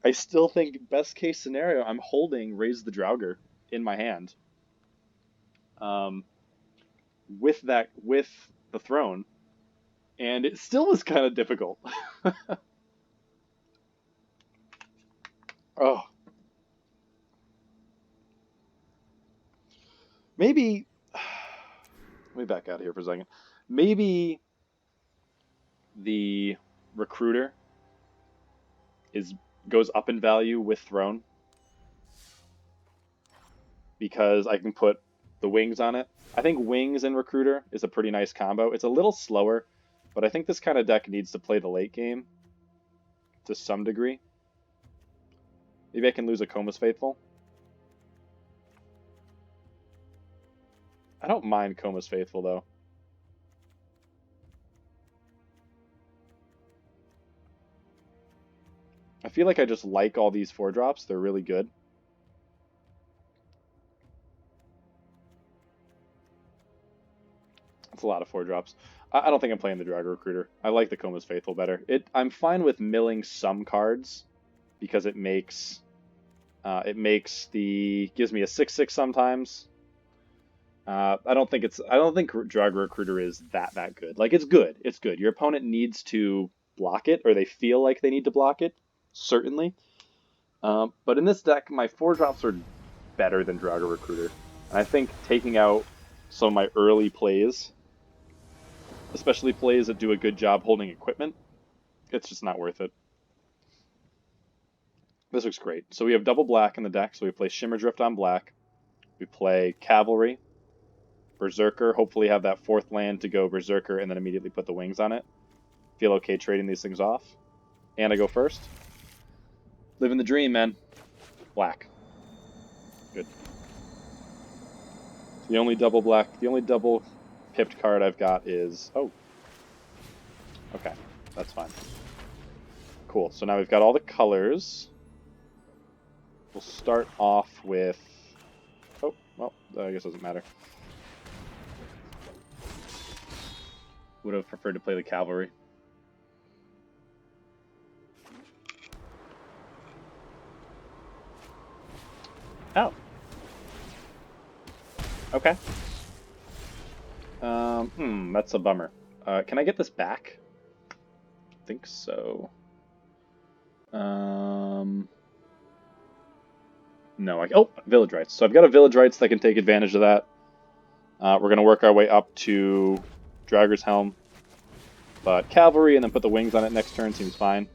I still think best case scenario, I'm holding Raise the Draugr in my hand. With the throne, and it still was kind of difficult. Oh, maybe. Let me back out of here for a second. Maybe the recruiter goes up in value with throne because I can put the wings on it. I think wings and recruiter is a pretty nice combo. It's a little slower, but I think this kind of deck needs to play the late game to some degree. Maybe I can lose a Coma's Faithful. I don't mind Coma's Faithful, though. I feel like I just like all these 4-drops. They're really good. That's a lot of 4-drops. I don't think I'm playing the Draugr Recruiter. I like the Coma's Faithful better. I'm fine with milling some cards because it makes gives me a 6/6 sometimes. I don't think Draugr Recruiter is that good. Like, it's good. It's good. Your opponent needs to block it, or they feel like they need to block it, certainly. But in this deck, my 4-drops are better than Draugr Recruiter. And I think taking out some of my early plays, especially plays that do a good job holding equipment, it's just not worth it. This looks great. So we have double black in the deck, so we play Shimmer Drift on black. We play Cavalry, Berserker, hopefully have that 4th land to go Berserker and then immediately put the wings on it. Feel okay trading these things off. And I go first. Living the dream, man. Black. Good. The only double pipped card I've got is... Oh. Okay, that's fine. Cool, so now we've got all the colors. We'll start off with... Oh, well, I guess it doesn't matter. Would have preferred to play the Cavalry. Oh. Okay. That's a bummer. Can I get this back? I think so. No, oh, Village Rites. So I've got a Village Rites that can take advantage of that. We're going to work our way up to Draugr's Helm. But Cavalry and then put the wings on it next turn seems fine.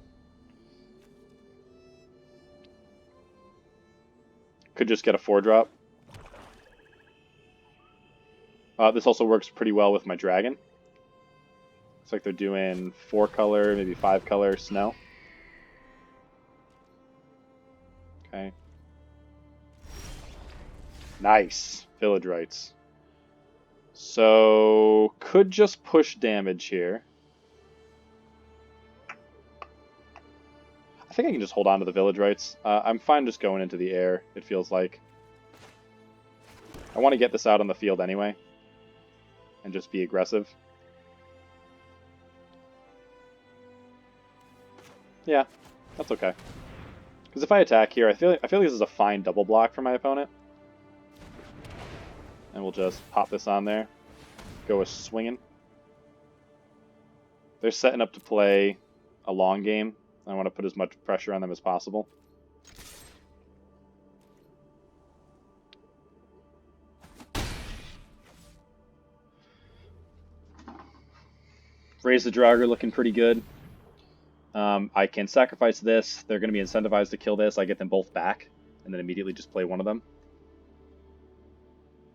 Could just get a 4-drop. This also works pretty well with my dragon. Looks like they're doing 4-color, maybe 5-color snow. Okay. Nice. Village Rites. So, could just push damage here. I think I can just hold on to the Village Rites. I'm fine just going into the air, it feels like. I want to get this out on the field anyway. And just be aggressive. Yeah, that's okay. Because if I attack here, I feel like this is a fine double block for my opponent. And we'll just pop this on there. Go a swinging. They're setting up to play a long game. I want to put as much pressure on them as possible. Raise the Draugr looking pretty good. I can sacrifice this. They're going to be incentivized to kill this. I get them both back, and then immediately just play one of them.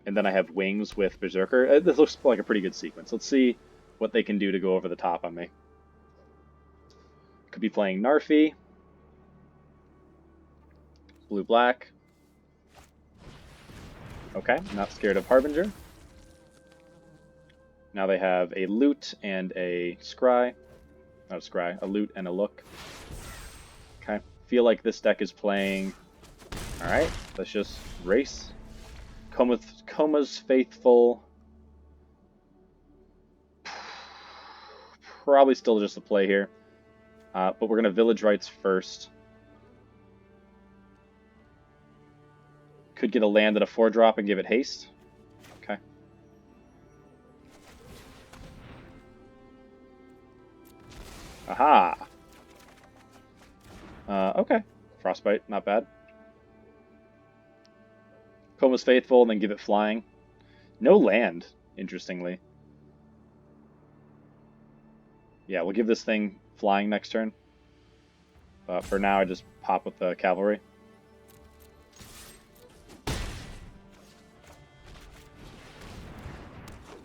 And then I have wings with Berserker. This looks like a pretty good sequence. Let's see what they can do to go over the top on me. Could be playing Narfi. Blue-black. Okay, not scared of Harbinger. Now they have a loot and a scry. Not a scry, a loot and a look. Okay, feel like this deck is playing... Alright, let's just race. Coma's Faithful. Probably still just a play here. But we're going to Village Rites first. Could get a land at a 4-drop and give it haste. Okay. Aha! Okay. Frostbite, not bad. Coma's Faithful, and then give it flying. No land, interestingly. Yeah, we'll give this thing flying next turn. For now, I just pop with the cavalry.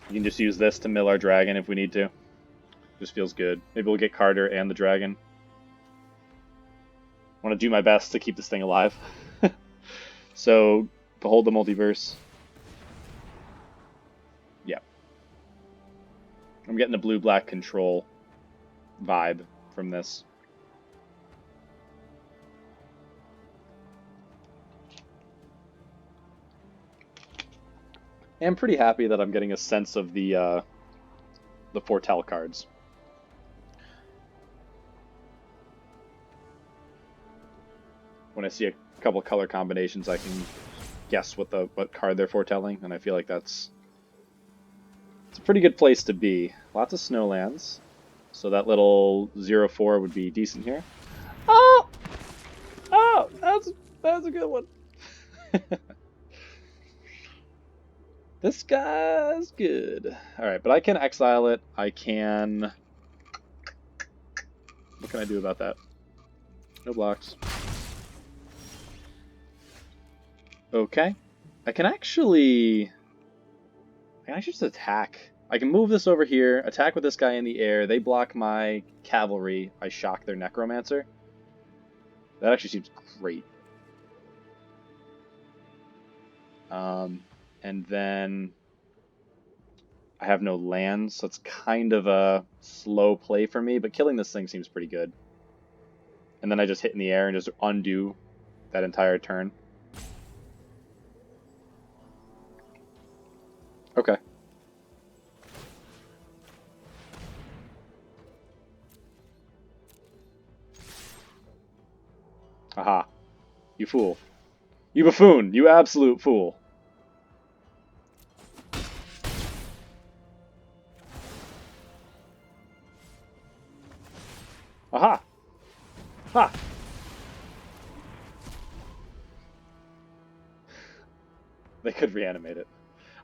You can just use this to mill our dragon if we need to. Just feels good. Maybe we'll get Carter and the dragon. I want to do my best to keep this thing alive. So, behold the multiverse. Yeah. I'm getting the blue-black control vibe from this. I'm pretty happy that I'm getting a sense of the foretell cards. When I see a couple color combinations, I can guess what card they're foretelling, and I feel like it's a pretty good place to be. Lots of snowlands, so that little 0/4 would be decent here. Oh, that's a good one. This guy's good. Alright, but I can exile it. I can... What can I do about that? No blocks. Okay. I can actually just attack. I can move this over here, attack with this guy in the air. They block my cavalry. I shock their necromancer. That actually seems great. And then I have no lands, so it's kind of a slow play for me, but killing this thing seems pretty good. And then I just hit in the air and just undo that entire turn. Okay. Aha. You fool. You buffoon. You absolute fool. Aha! Ha! They could reanimate it.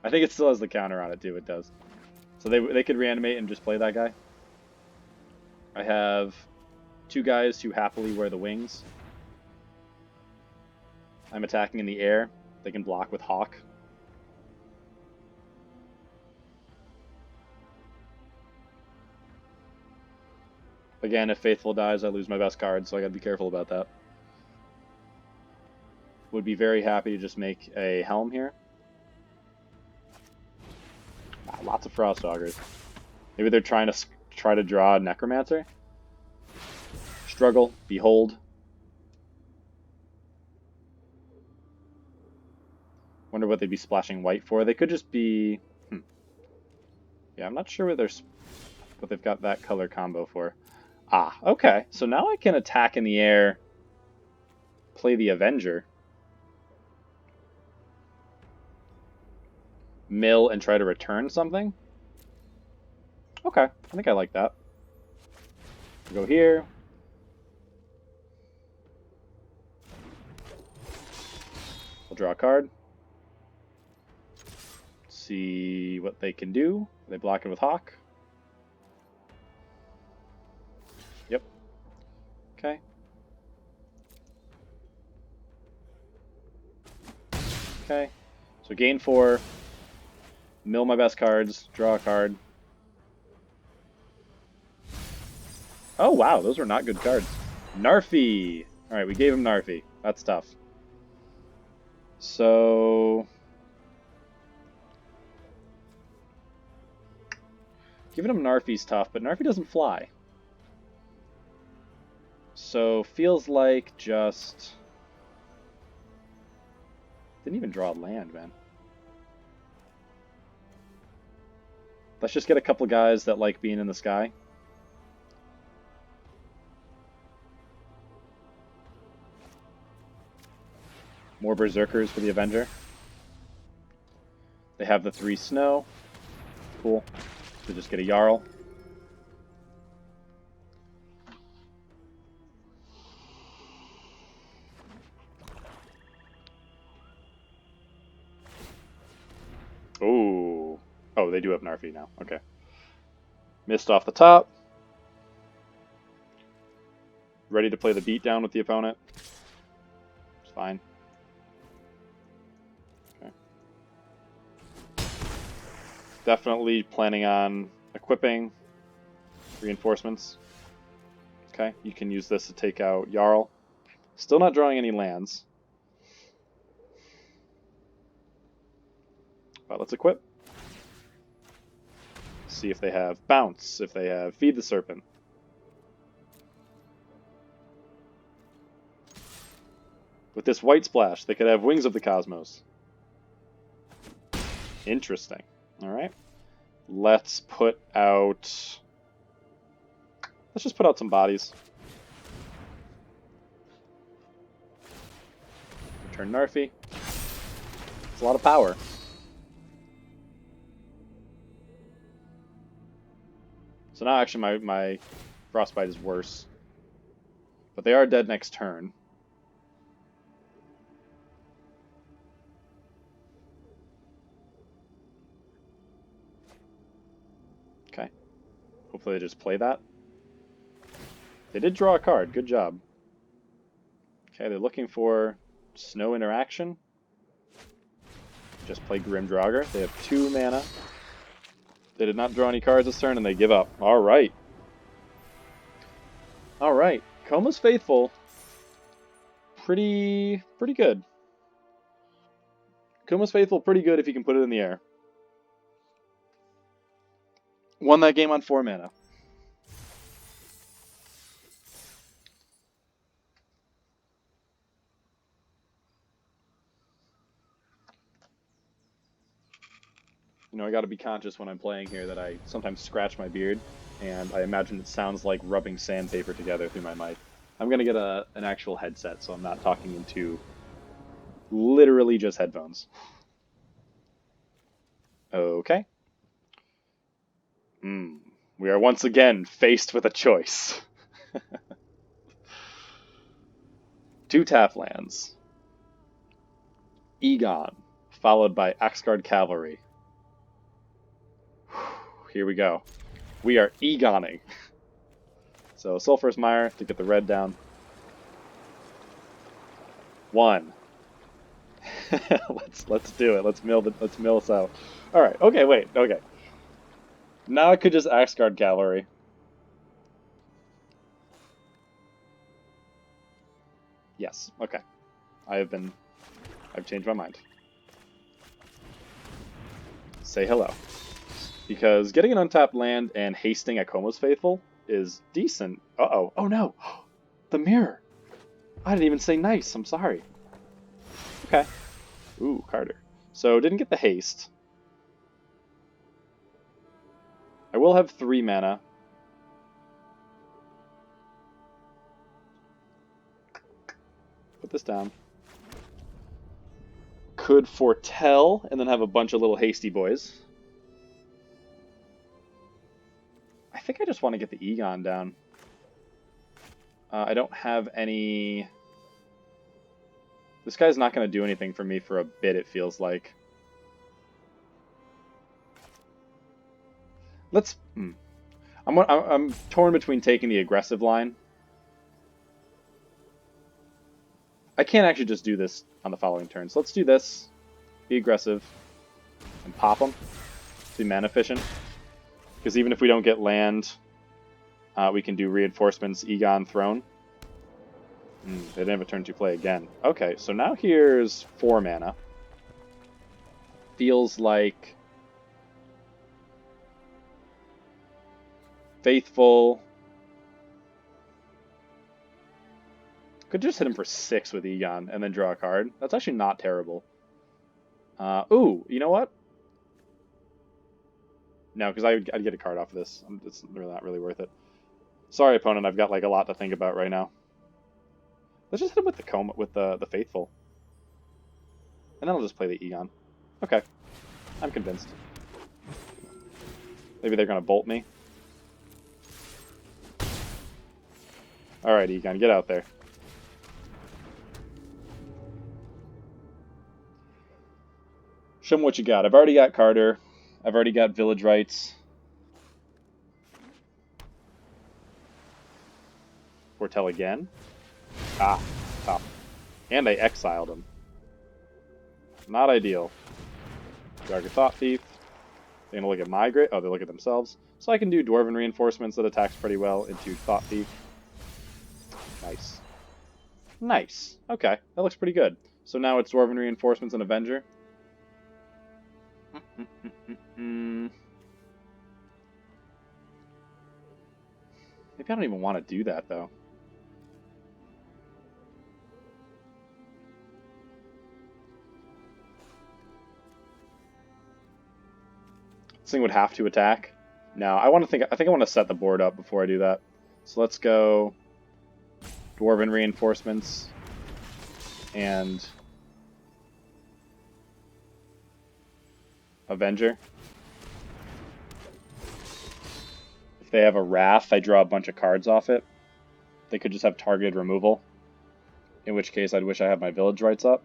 I think it still has the counter on it too, it does. So they could reanimate and just play that guy. I have 2 guys who happily wear the wings. I'm attacking in the air. They can block with Hawk. Again, if Faithful dies, I lose my best card, so I gotta be careful about that. Would be very happy to just make a Helm here. Lots of Frost Augurs. Maybe they're trying to draw a Necromancer. Struggle, Behold. Wonder what they'd be splashing white for. They could just be... Yeah, I'm not sure what they've got that color combo for. Ah, okay. So now I can attack in the air, play the Avenger, mill, and try to return something? Okay, I think I like that. Go here. We'll draw a card. See what they can do. They block it with Hawk. Yep. Okay. Okay. So gain 4. Mill my best cards. Draw a card. Oh, wow. Those were not good cards. Narfi! Alright, we gave him Narfi. That's tough. So... giving him Narfi's tough, but Narfi doesn't fly. So, feels like just... didn't even draw land, man. Let's just get a couple guys that like being in the sky. More Berserkers for the Avenger. They have the 3 snow. Cool. So just get a Jarl. Ooh. Oh, they do have Narfi now. Okay. Missed off the top. Ready to play the beatdown with the opponent. It's fine. Okay. Definitely planning on equipping reinforcements. Okay, you can use this to take out Jarl. Still not drawing any lands. But let's equip. See if they have Bounce, if they have Feed the Serpent. With this White Splash, they could have Wings of the Cosmos. Interesting. Alright. Let's put out... let's just put out some bodies. Return Narfi. It's a lot of power. So now actually my Frostbite is worse. But they are dead next turn. Okay. Hopefully they just play that. They did draw a card. Good job. Okay, they're looking for snow interaction. Just play Grim Draugr. They have 2 mana. They did not draw any cards this turn, and they give up. All right. All right. Koma's Faithful. Pretty good. Koma's Faithful pretty good if you can put it in the air. Won that game on 4 mana. You know, I got to be conscious when I'm playing here that I sometimes scratch my beard, and I imagine it sounds like rubbing sandpaper together through my mic. I'm going to get an actual headset, so I'm not talking into literally just headphones. Okay. We are once again faced with a choice. 2 tap lands. Egon, followed by Axgard Cavalry. Here we go. We are Egoning. So Sulphurous Mire to get the red down. 1. let's do it. Let's mill us out. All right. Okay. Wait. Okay. Now I could just Axgard Cavalry. Yes. Okay. I've changed my mind. Say hello. Because getting an untapped land and hasting at Koma's Faithful is decent. Uh-oh. Oh no! The mirror! I didn't even say nice, I'm sorry. Okay. Ooh, Carter. So, didn't get the haste. I will have 3 mana. Put this down. Could foretell, and then have a bunch of little hasty boys. I think I just want to get the Egon down. I don't have any... This guy's not going to do anything for me for a bit, it feels like. Let's... I'm torn between taking the aggressive line I can't actually just do this on the following turn. So let's do this, be aggressive, and pop them. Be mana efficient. Because even if we don't get land, we can do reinforcements, Egon, Throne. They didn't have a turn to play again. Okay, so now here's 4 mana. Feels like Faithful. Could just hit him for 6 with Egon and then draw a card. That's actually not terrible. Ooh, you know what? No, because I'd get a card off of this. It's not really worth it. Sorry, opponent. I've got like a lot to think about right now. Let's just hit him with the Coma, with the Faithful, and then I'll just play the Egon. Okay, I'm convinced. Maybe they're gonna bolt me. All right, Egon, get out there. Show them what you got. I've already got Carter. I've already got Village Rights. Foretell again. Ah, tough. And I exiled him. Not ideal. Darker Thought Thief. They're gonna look at my grade. Oh, they look at themselves. So I can do Dwarven Reinforcements that attacks pretty well into Thought Thief. Nice. Nice. Okay, that looks pretty good. So now it's Dwarven Reinforcements and Avenger. Maybe I don't even want to do that, though. This thing would have to attack. No, I think I want to set the board up before I do that. So let's go Dwarven Reinforcements and Avenger. If they have a Wrath, I draw a bunch of cards off it. They could just have targeted removal, in which case I'd wish I had my Village Rights up.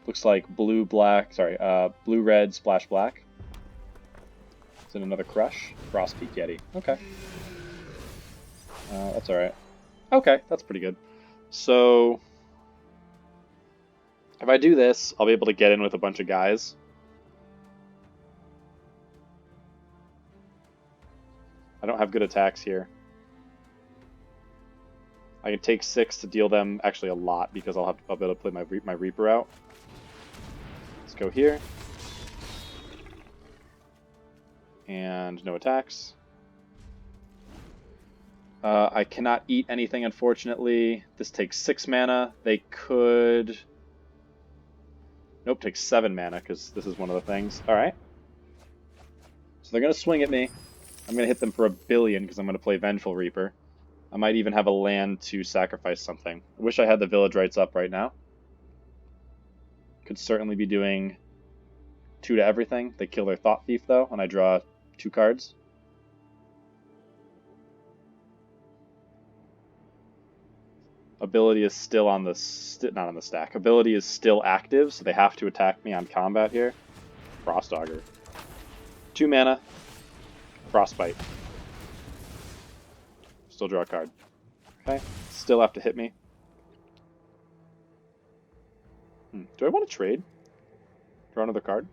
Looks like blue-red, splash black. Is it another Crush? Frostpeak Yeti. Okay. That's alright. Okay, that's pretty good. So, if I do this, I'll be able to get in with a bunch of guys. I don't have good attacks here. I can take 6 to deal them actually a lot because I'll be able to play my Reaper out. Let's go here. And no attacks. I cannot eat anything, unfortunately. This takes 6 mana. They could... Nope, takes 7 mana because this is one of the things. Alright. So they're going to swing at me. I'm going to hit them for 1 billion because I'm going to play Vengeful Reaper. I might even have a land to sacrifice something. I wish I had the Village Rights up right now. Could certainly be doing 2 to everything. They kill their Thought Thief, though, and I draw 2 cards. Ability is still on the... not on the stack. Ability is still active, so they have to attack me on combat here. Frost Augur. 2 mana. Frostbite. Still draw a card. Okay. Still have to hit me. Do I want to trade? Draw another card?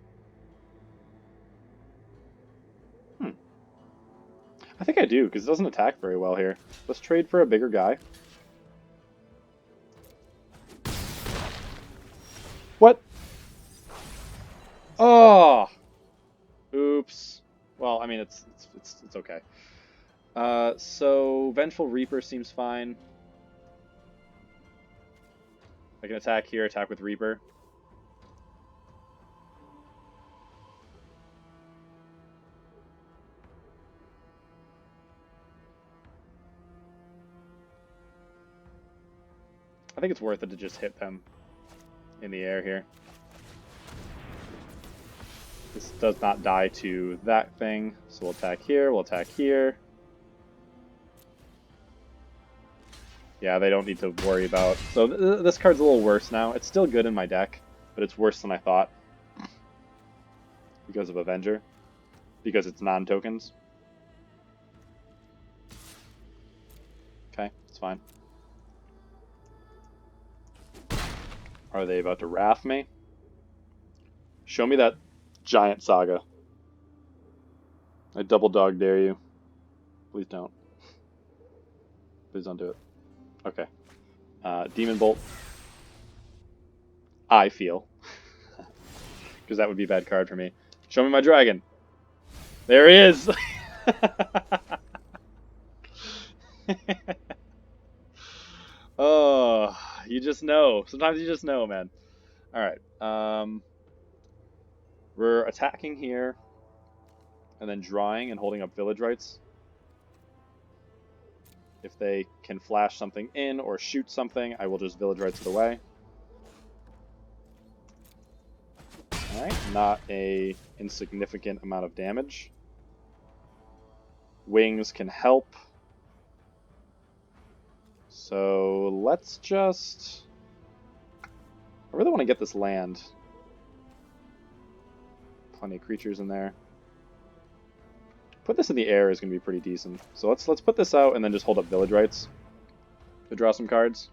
I think I do, because it doesn't attack very well here. Let's trade for a bigger guy. What? Oh! Oops. Well, I mean, it's okay. So Vengeful Reaper seems fine. I can attack here, attack with Reaper. I think it's worth it to just hit them in the air here. This does not die to that thing, so we'll attack here, we'll attack here. Yeah, they don't need to worry about... So this card's a little worse now. It's still good in my deck, but it's worse than I thought. Because of Avenger. Because it's non-tokens. Okay, it's fine. Are they about to Wrath me? Show me that giant saga. I double dog dare you. Please don't. Please don't do it. Okay. Demon Bolt. I feel. Because that would be a bad card for me. Show me my dragon. There he is! Oh, you just know. Sometimes you just know, man. Alright. We're attacking here. And then drawing and holding up village rights. If they can flash something in or shoot something, I will just village rights it away. Alright, not a insignificant amount of damage. Wings can help. So let's just... I really want to get this land. Plenty of creatures in there. Put this in the air is going to be pretty decent. So let's put this out and then just hold up village rights to draw some cards.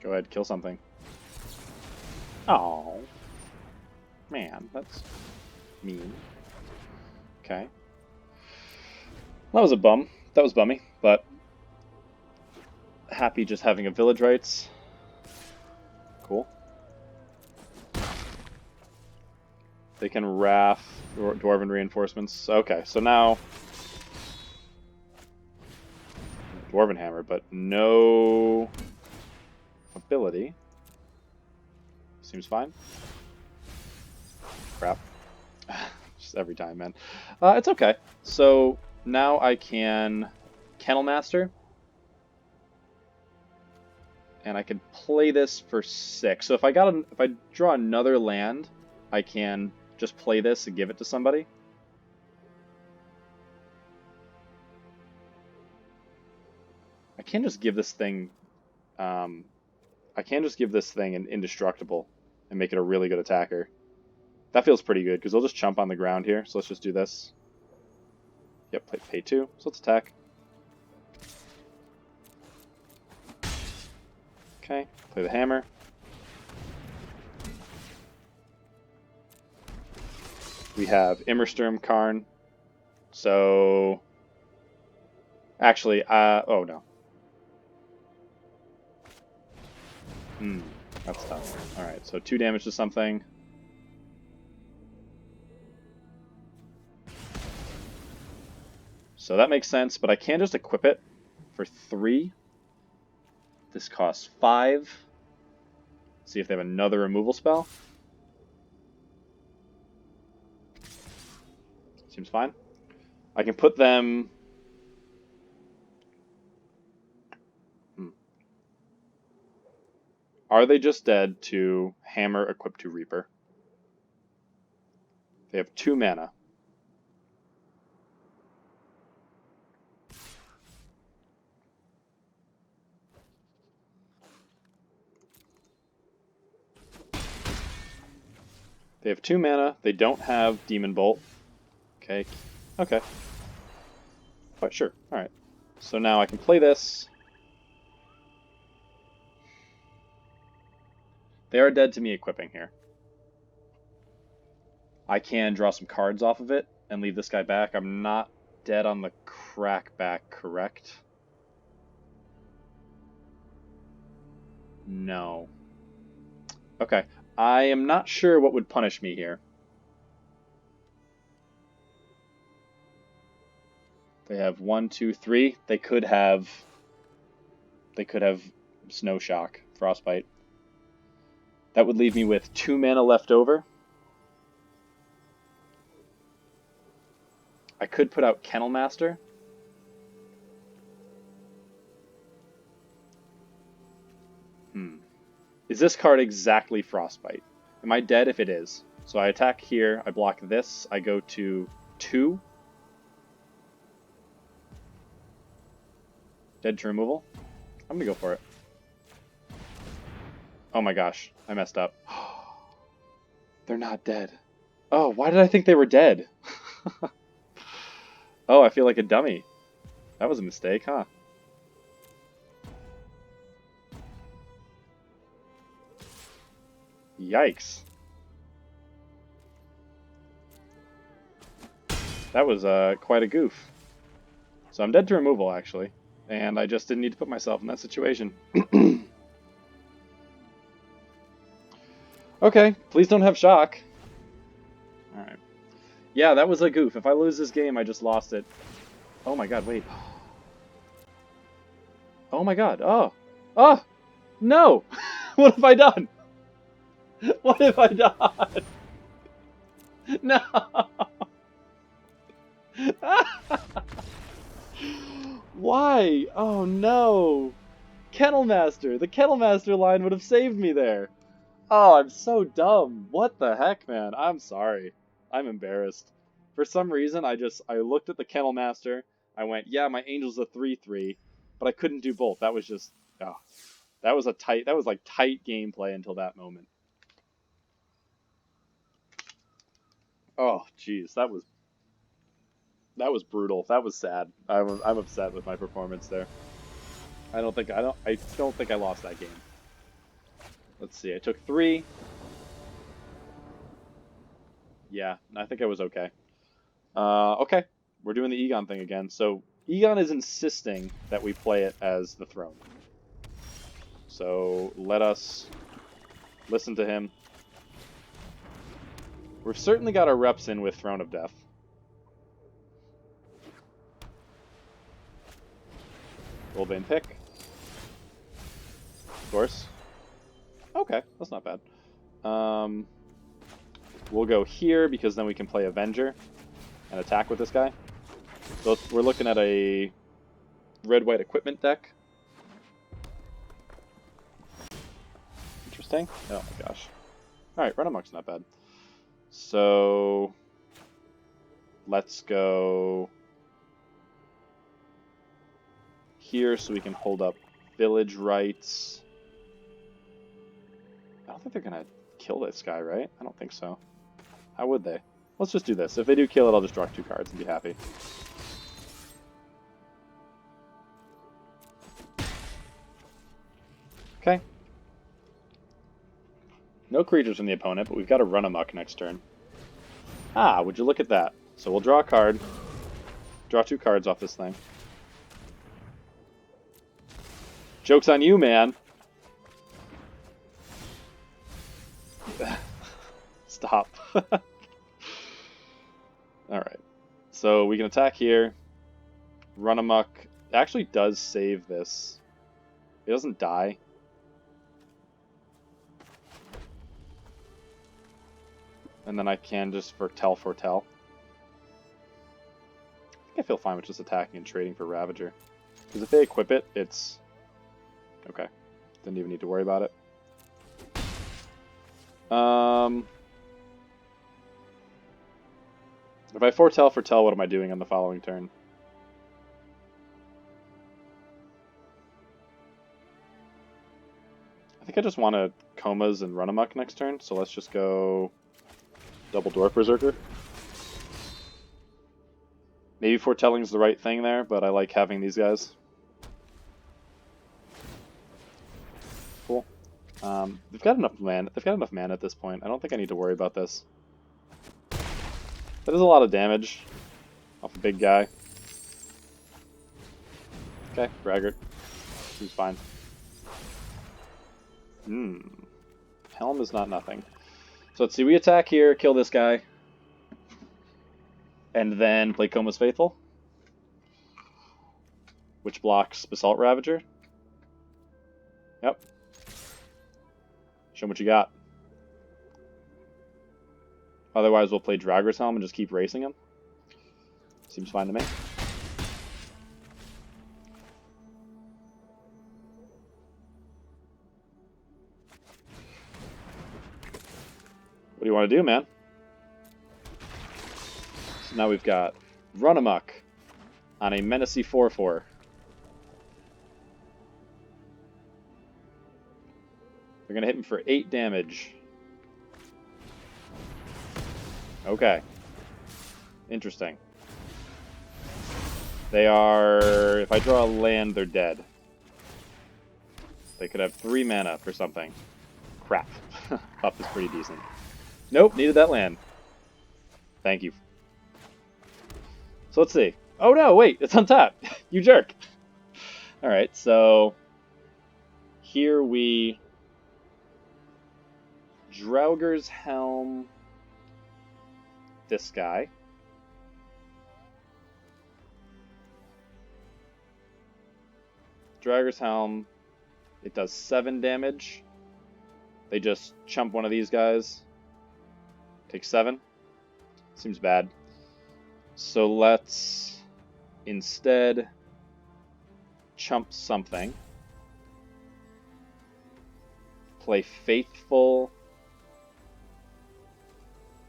Go ahead, kill something. Oh, man, that's mean. Okay. That was a bum. That was bummy, but happy just having a village rights. Cool. They can Wrath Dwarven Reinforcements. Okay, so now Dwarven Hammer, but no ability. Seems fine. Crap. Just every time, man. It's okay. So now I can Kennel Master. And I can play this for 6. So if I draw another land, I can just play this and give it to somebody. I can't just give this thing an indestructible and make it a really good attacker. That feels pretty good because they'll just chump on the ground here. So let's just do this. Yep, pay 2. So let's attack. Okay, play the hammer. We have Immersturm Karn. So actually, oh no. That's tough. Alright, so 2 damage to something. So that makes sense, but I can just equip it for 3. This costs 5. See if they have another removal spell. Seems fine. I can put them... Are they just dead to Hammer equipped to Reaper? They have 2 mana. They have 2 mana. They don't have Demon Bolt. Okay. Okay. But sure. Alright. So now I can play this. They are dead to me equipping here. I can draw some cards off of it and leave this guy back. I'm not dead on the crackback, correct? No. Okay. I am not sure what would punish me here. They have 1, 2, 3. They could have Snow Shock, Frostbite. That would leave me with 2 mana left over. I could put out Kennel Master. Is this card exactly Frostbite? Am I dead if it is? So I attack here, I block this, I go to 2. Dead to removal. I'm gonna go for it. Oh my gosh, I messed up. They're not dead. Oh, why did I think they were dead? Oh, I feel like a dummy. That was a mistake, huh? Yikes. That was quite a goof. So I'm dead to removal, actually. And I just didn't need to put myself in that situation. Okay, please don't have shock. Alright. Yeah, that was a goof. If I lose this game, I just lost it. Oh my god, wait. Oh my god, oh! Oh! No! What have I done? What have I done? No! Why? Oh no! Kennelmaster! The Kennelmaster line would have saved me there! Oh, I'm so dumb. What the heck, man? I'm sorry. I'm embarrassed. For some reason, I looked at the Kennelmaster. I went, yeah, my Angel's a 3/3, but I couldn't do both. That was just, oh, that was like tight gameplay until that moment. Oh, jeez, that was brutal. That was sad. I'm upset with my performance there. I don't think I lost that game. Let's see. I took 3. Yeah, I think I was okay. Okay, we're doing the Egon thing again. So Egon is insisting that we play it as the throne. So let us listen to him. We've certainly got our reps in with Throne of Death. Wolbane pick. Of course. Okay, that's not bad. We'll go here because then we can play Avenger and attack with this guy. So we're looking at a red-white equipment deck. Interesting. Oh my gosh. Alright, Run Amok's not bad. So let's go here so we can hold up village rights. I don't think they're gonna kill this guy, right? I don't think so. How would they? Let's just do this. If they do kill it, I'll just draw 2 cards and be happy. Okay. No creatures from the opponent, but we've got to Run Amok next turn. Ah, would you look at that? So we'll draw a card. Draw 2 cards off this thing. Joke's on you, man. Stop. Alright. So we can attack here. Run Amok. It actually does save this. It doesn't die. And then I can just foretell. I think I feel fine with just attacking and trading for Ravager. Because if they equip it, it's... Okay. Didn't even need to worry about it. If I foretell, what am I doing on the following turn? I think I just want to Comas and Run Amok next turn, so let's just go Double Dwarf Berserker. Maybe foretelling's the right thing there, but I like having these guys. Cool. They've got enough mana. They've got enough mana at this point. I don't think I need to worry about this. That is a lot of damage off a big guy. Okay, Braggart. Seems fine. Helm is not nothing. So let's see, we attack here, kill this guy, and then play Coma's Faithful, which blocks Basalt Ravager. Yep. Show him what you got. Otherwise, we'll play Draggor's Helm and just keep racing him. Seems fine to me. What do you want to do, man? So now we've got Run Amok on a Menacey 4/4. They're going to hit him for 8 damage. Okay. Interesting. They are... If I draw a land, they're dead. They could have 3 mana for something. Crap. Thought this pretty decent. Nope, needed that land. Thank you. So let's see. Oh no, wait, it's untapped. You jerk. Alright, so... Here we... Draugr's Helm... This guy. Draugr's Helm, it does 7 damage. They just chump one of these guys. Take 7. Seems bad. So let's instead chump something. Play Faithful.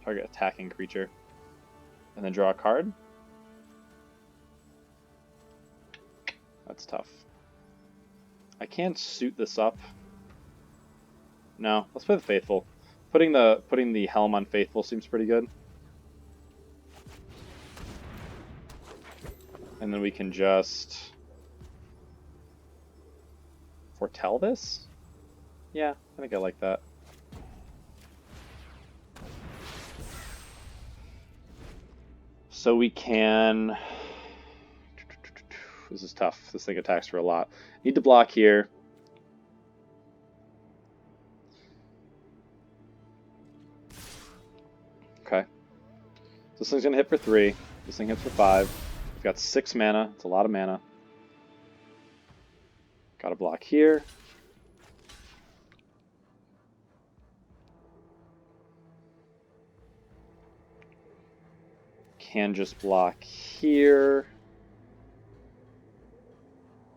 Target attacking creature. And then draw a card. That's tough. I can suit this up. No, let's play the Faithful. Putting the Helm on Faithful seems pretty good. And then we can just foretell this? Yeah, I think I like that. So we can... This is tough. This thing attacks for a lot. Need to block here. Okay. This thing's going to hit for 3. This thing hits for 5. We've got 6 mana. It's a lot of mana. Got to block here. Can just block here.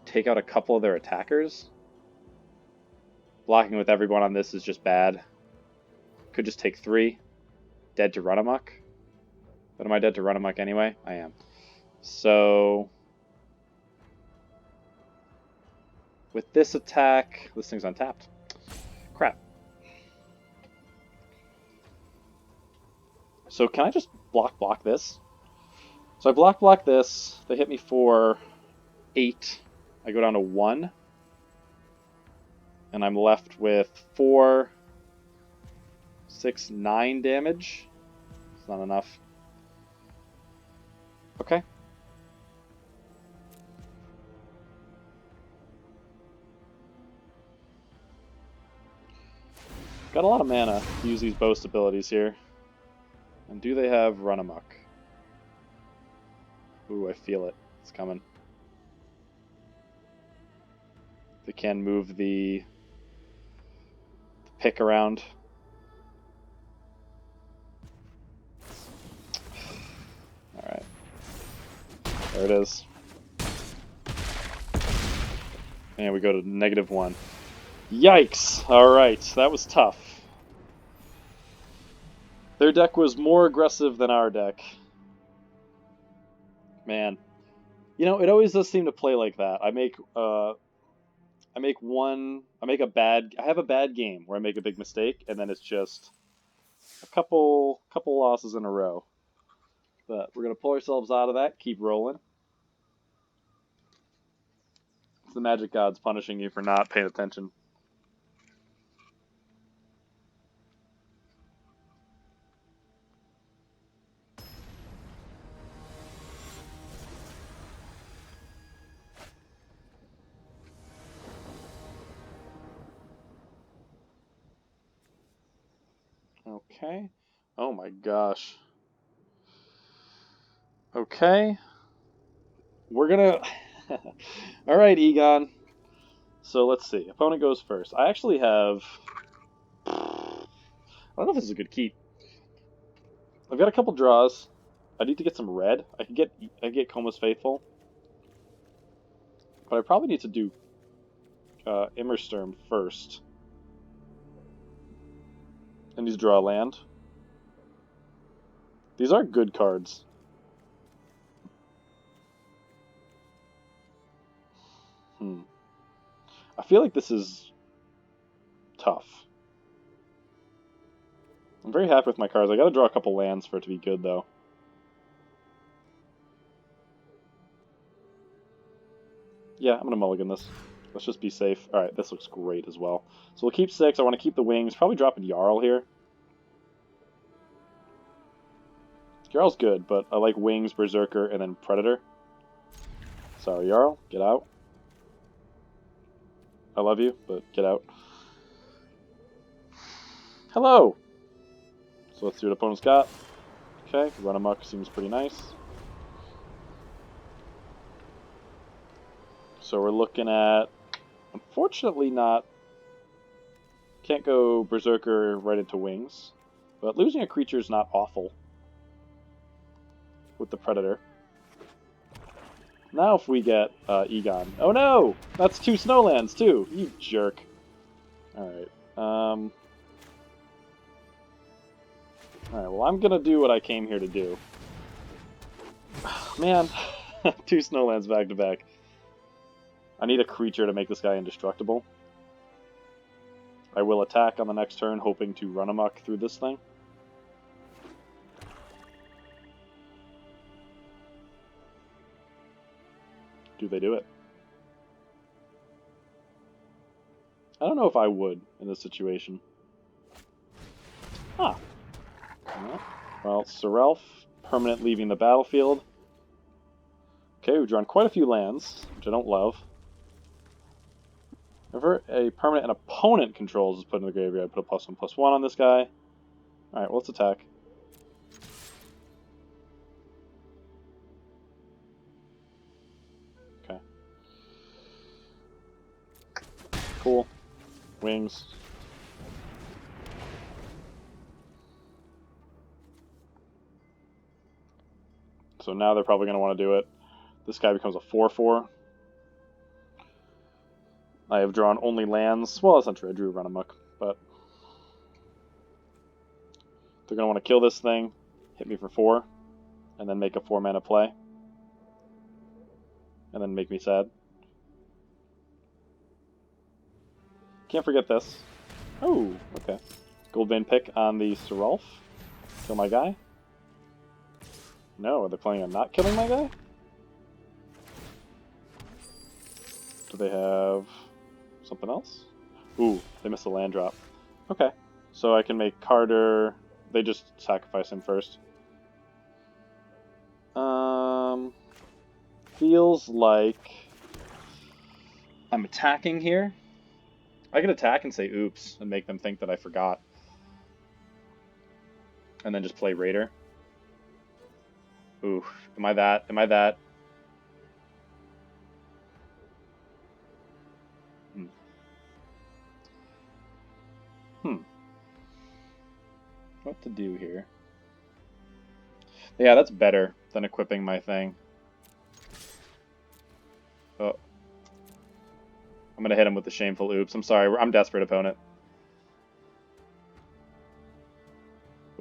Take out a couple of their attackers. Blocking with everyone on this is just bad. Could just take 3. Dead to run amok. But am I dead to run amok anyway? I am. So with this attack, this thing's untapped. Crap. So can I just block this? So I block this. They hit me for 8. I go down to 1. And I'm left with 4, 6, 9 damage. It's not enough. Okay. Got a lot of mana to use these boast abilities here. And do they have Run Amok? Ooh, I feel it. It's coming. They can move the pick around. Alright. There it is. And we go to -1. Yikes! Alright, that was tough. Their deck was more aggressive than our deck. Man. You know, it always does seem to play like that. I have a bad game where I make a big mistake, and then it's just a couple losses in a row. But we're gonna pull ourselves out of that, keep rolling. It's the magic gods punishing you for not paying attention. Okay. Oh my gosh. Okay. We're gonna... Alright, Egon. So let's see. Opponent goes first. I actually have... I don't know if this is a good keep. I've got a couple draws. I need to get some red. I can get Coma's Faithful. But I probably need to do Immersturm first. I need to draw a land. These are good cards. I feel like this is tough. I'm very happy with my cards. I gotta draw a couple lands for it to be good, though. Yeah, I'm gonna mulligan this. Let's just be safe. Alright, this looks great as well. So we'll keep 6. I want to keep the wings. Probably drop a Jarl here. Jarl's good, but I like wings, Berserker, and then Predator. Sorry, Jarl. Get out. I love you, but get out. Hello! So let's see what opponent's got. Okay, run amok seems pretty nice. So we're looking at, unfortunately not, can't go Berserker right into wings, but losing a creature is not awful with the Predator. Now if we get Egon. Oh no! That's 2 Snowlands too! You jerk. Alright. Alright, well I'm gonna do what I came here to do. Man, 2 Snowlands back to back. I need a creature to make this guy indestructible. I will attack on the next turn, hoping to run amok through this thing. Do they do it? I don't know if I would in this situation. Ah. Well, Serelf, permanent leaving the battlefield. Okay, we've drawn quite a few lands, which I don't love. Whenever a permanent an opponent controls is put in the graveyard, put a +1/+1 on this guy. Alright, well, let's attack. Okay. Cool. Wings. So now they're probably going to want to do it. This guy becomes a 4/4. I have drawn only lands. Well, that's not true. I drew run amok, but they're going to want to kill this thing, hit me for 4, and then make a 4-mana play, and then make me sad. Can't forget this. Oh, okay. Goldbane pick on the Serelf. Kill my guy. No, are they planning on not killing my guy? Do they have something else? Ooh, they missed a land drop. Okay, so I can make Carter. They just sacrifice him first. Feels like I'm attacking here. I could attack and say oops and make them think that I forgot. And then just play Raider. Ooh, am I that? Am I that? What to do here? Yeah, that's better than equipping my thing. Oh. I'm gonna hit him with the shameful oops. I'm sorry, I'm desperate, opponent.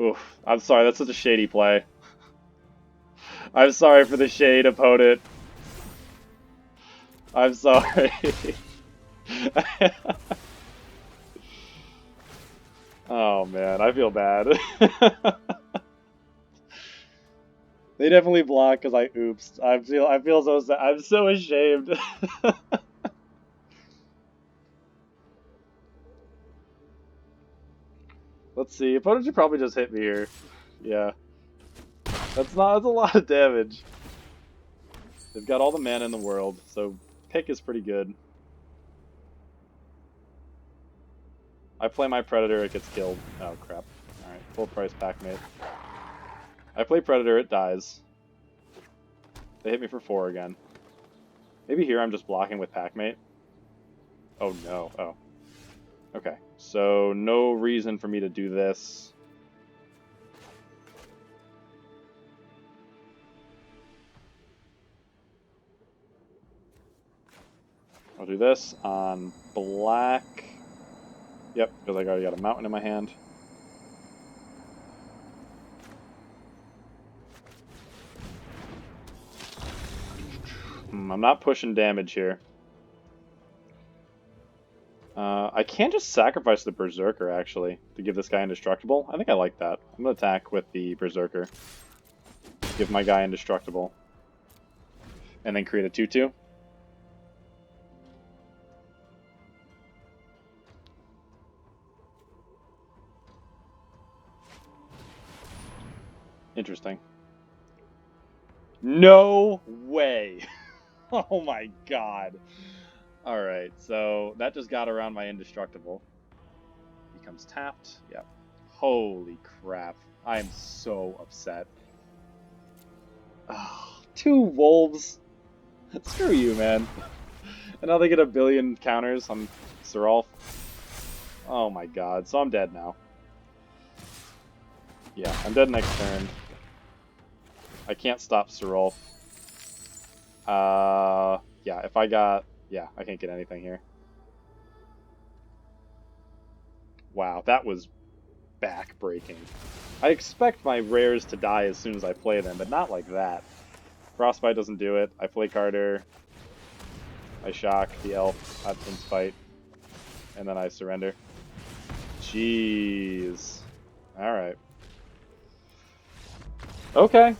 Oof, I'm sorry, that's such a shady play. I'm sorry for the shade, opponent. I'm sorry. Oh man, I feel bad. They definitely block because I oops. I feel so sad. I'm so ashamed. Let's see. Opponent should probably just hit me here. Yeah. That's a lot of damage. They've got all the mana in the world, so pick is pretty good. I play my Predator, it gets killed. Oh crap. Alright, full price pack mate. I play Predator, it dies. They hit me for 4 again. Maybe here I'm just blocking with Packmate. Oh no. Oh. Okay. So no reason for me to do this. I'll do this on black. Yep, because I already got a mountain in my hand. I'm not pushing damage here. I can just sacrifice the Berserker, actually, to give this guy indestructible. I think I like that. I'm going to attack with the Berserker. Give my guy indestructible. And then create a 2/2. Interesting. No way! Oh my god. Alright, so that just got around my indestructible. Becomes tapped. Yep. Holy crap. I am so upset. Oh, 2 wolves. Screw you, man. And now they get a billion counters on Seralf. Oh my god, so I'm dead now. Yeah, I'm dead next turn. I can't stop Seralf. Yeah, if I got... Yeah, I can't get anything here. Wow, that was back-breaking. I expect my rares to die as soon as I play them, but not like that. Frostbite doesn't do it. I play Carter. I shock the elf at Spite. And then I surrender. Jeez. Alright. Okay.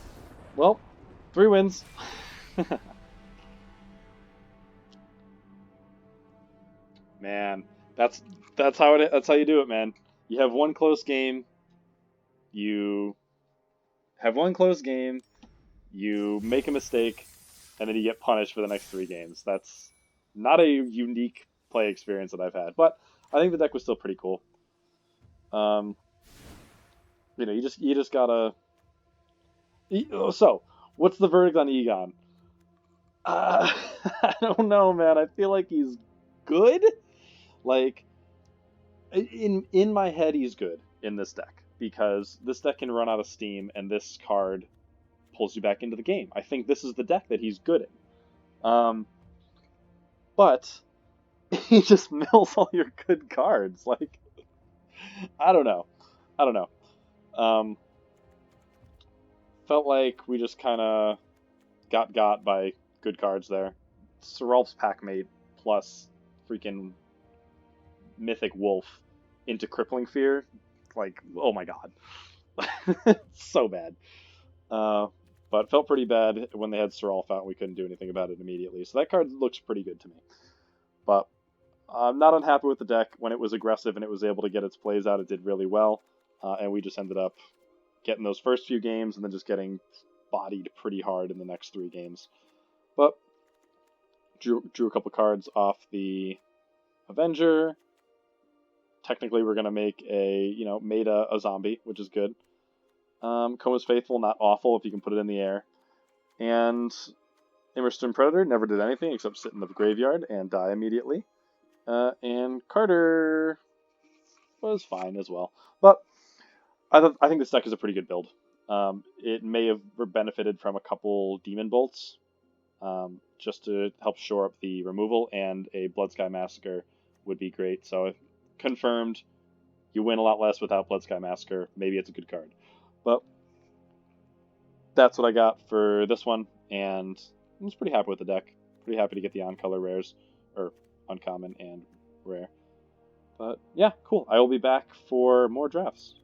Well, 3 wins. Man, that's how that's how you do it, man. You have one close game. You have one close game. You make a mistake, and then you get punished for the next 3 games. That's not a unique play experience that I've had, but I think the deck was still pretty cool. You know, you just gotta. So, what's the verdict on Egon? I don't know, man. I feel like he's good. Like, in my head, he's good in this deck because this deck can run out of steam, and this card pulls you back into the game. I think this is the deck that he's good in. But he just mills all your good cards. Like, I don't know. I don't know. Felt like we just kind of got by good cards there. Seralf's Packmate plus freaking Mythic Wolf into Crippling Fear. Like, oh my god. So bad. But felt pretty bad when they had Seralf out and we couldn't do anything about it immediately. So that card looks pretty good to me. But I'm not unhappy with the deck. When it was aggressive and it was able to get its plays out, it did really well. And we just ended up getting those first few games and then just getting bodied pretty hard in the next 3 games. But drew a couple cards off the Avenger. Technically, we're going to make made a zombie, which is good. Coma's Faithful, not awful if you can put it in the air. And Immerston Predator never did anything except sit in the graveyard and die immediately. And Carter was fine as well. But I think this deck is a pretty good build. It may have benefited from a couple Demon Bolts just to help shore up the removal, and a Bloodsky Massacre would be great. So confirmed, you win a lot less without Bloodsky Massacre. Maybe it's a good card. But that's what I got for this one, and I was pretty happy with the deck. Pretty happy to get the on-color rares, or uncommon and rare. But yeah, cool. I will be back for more drafts.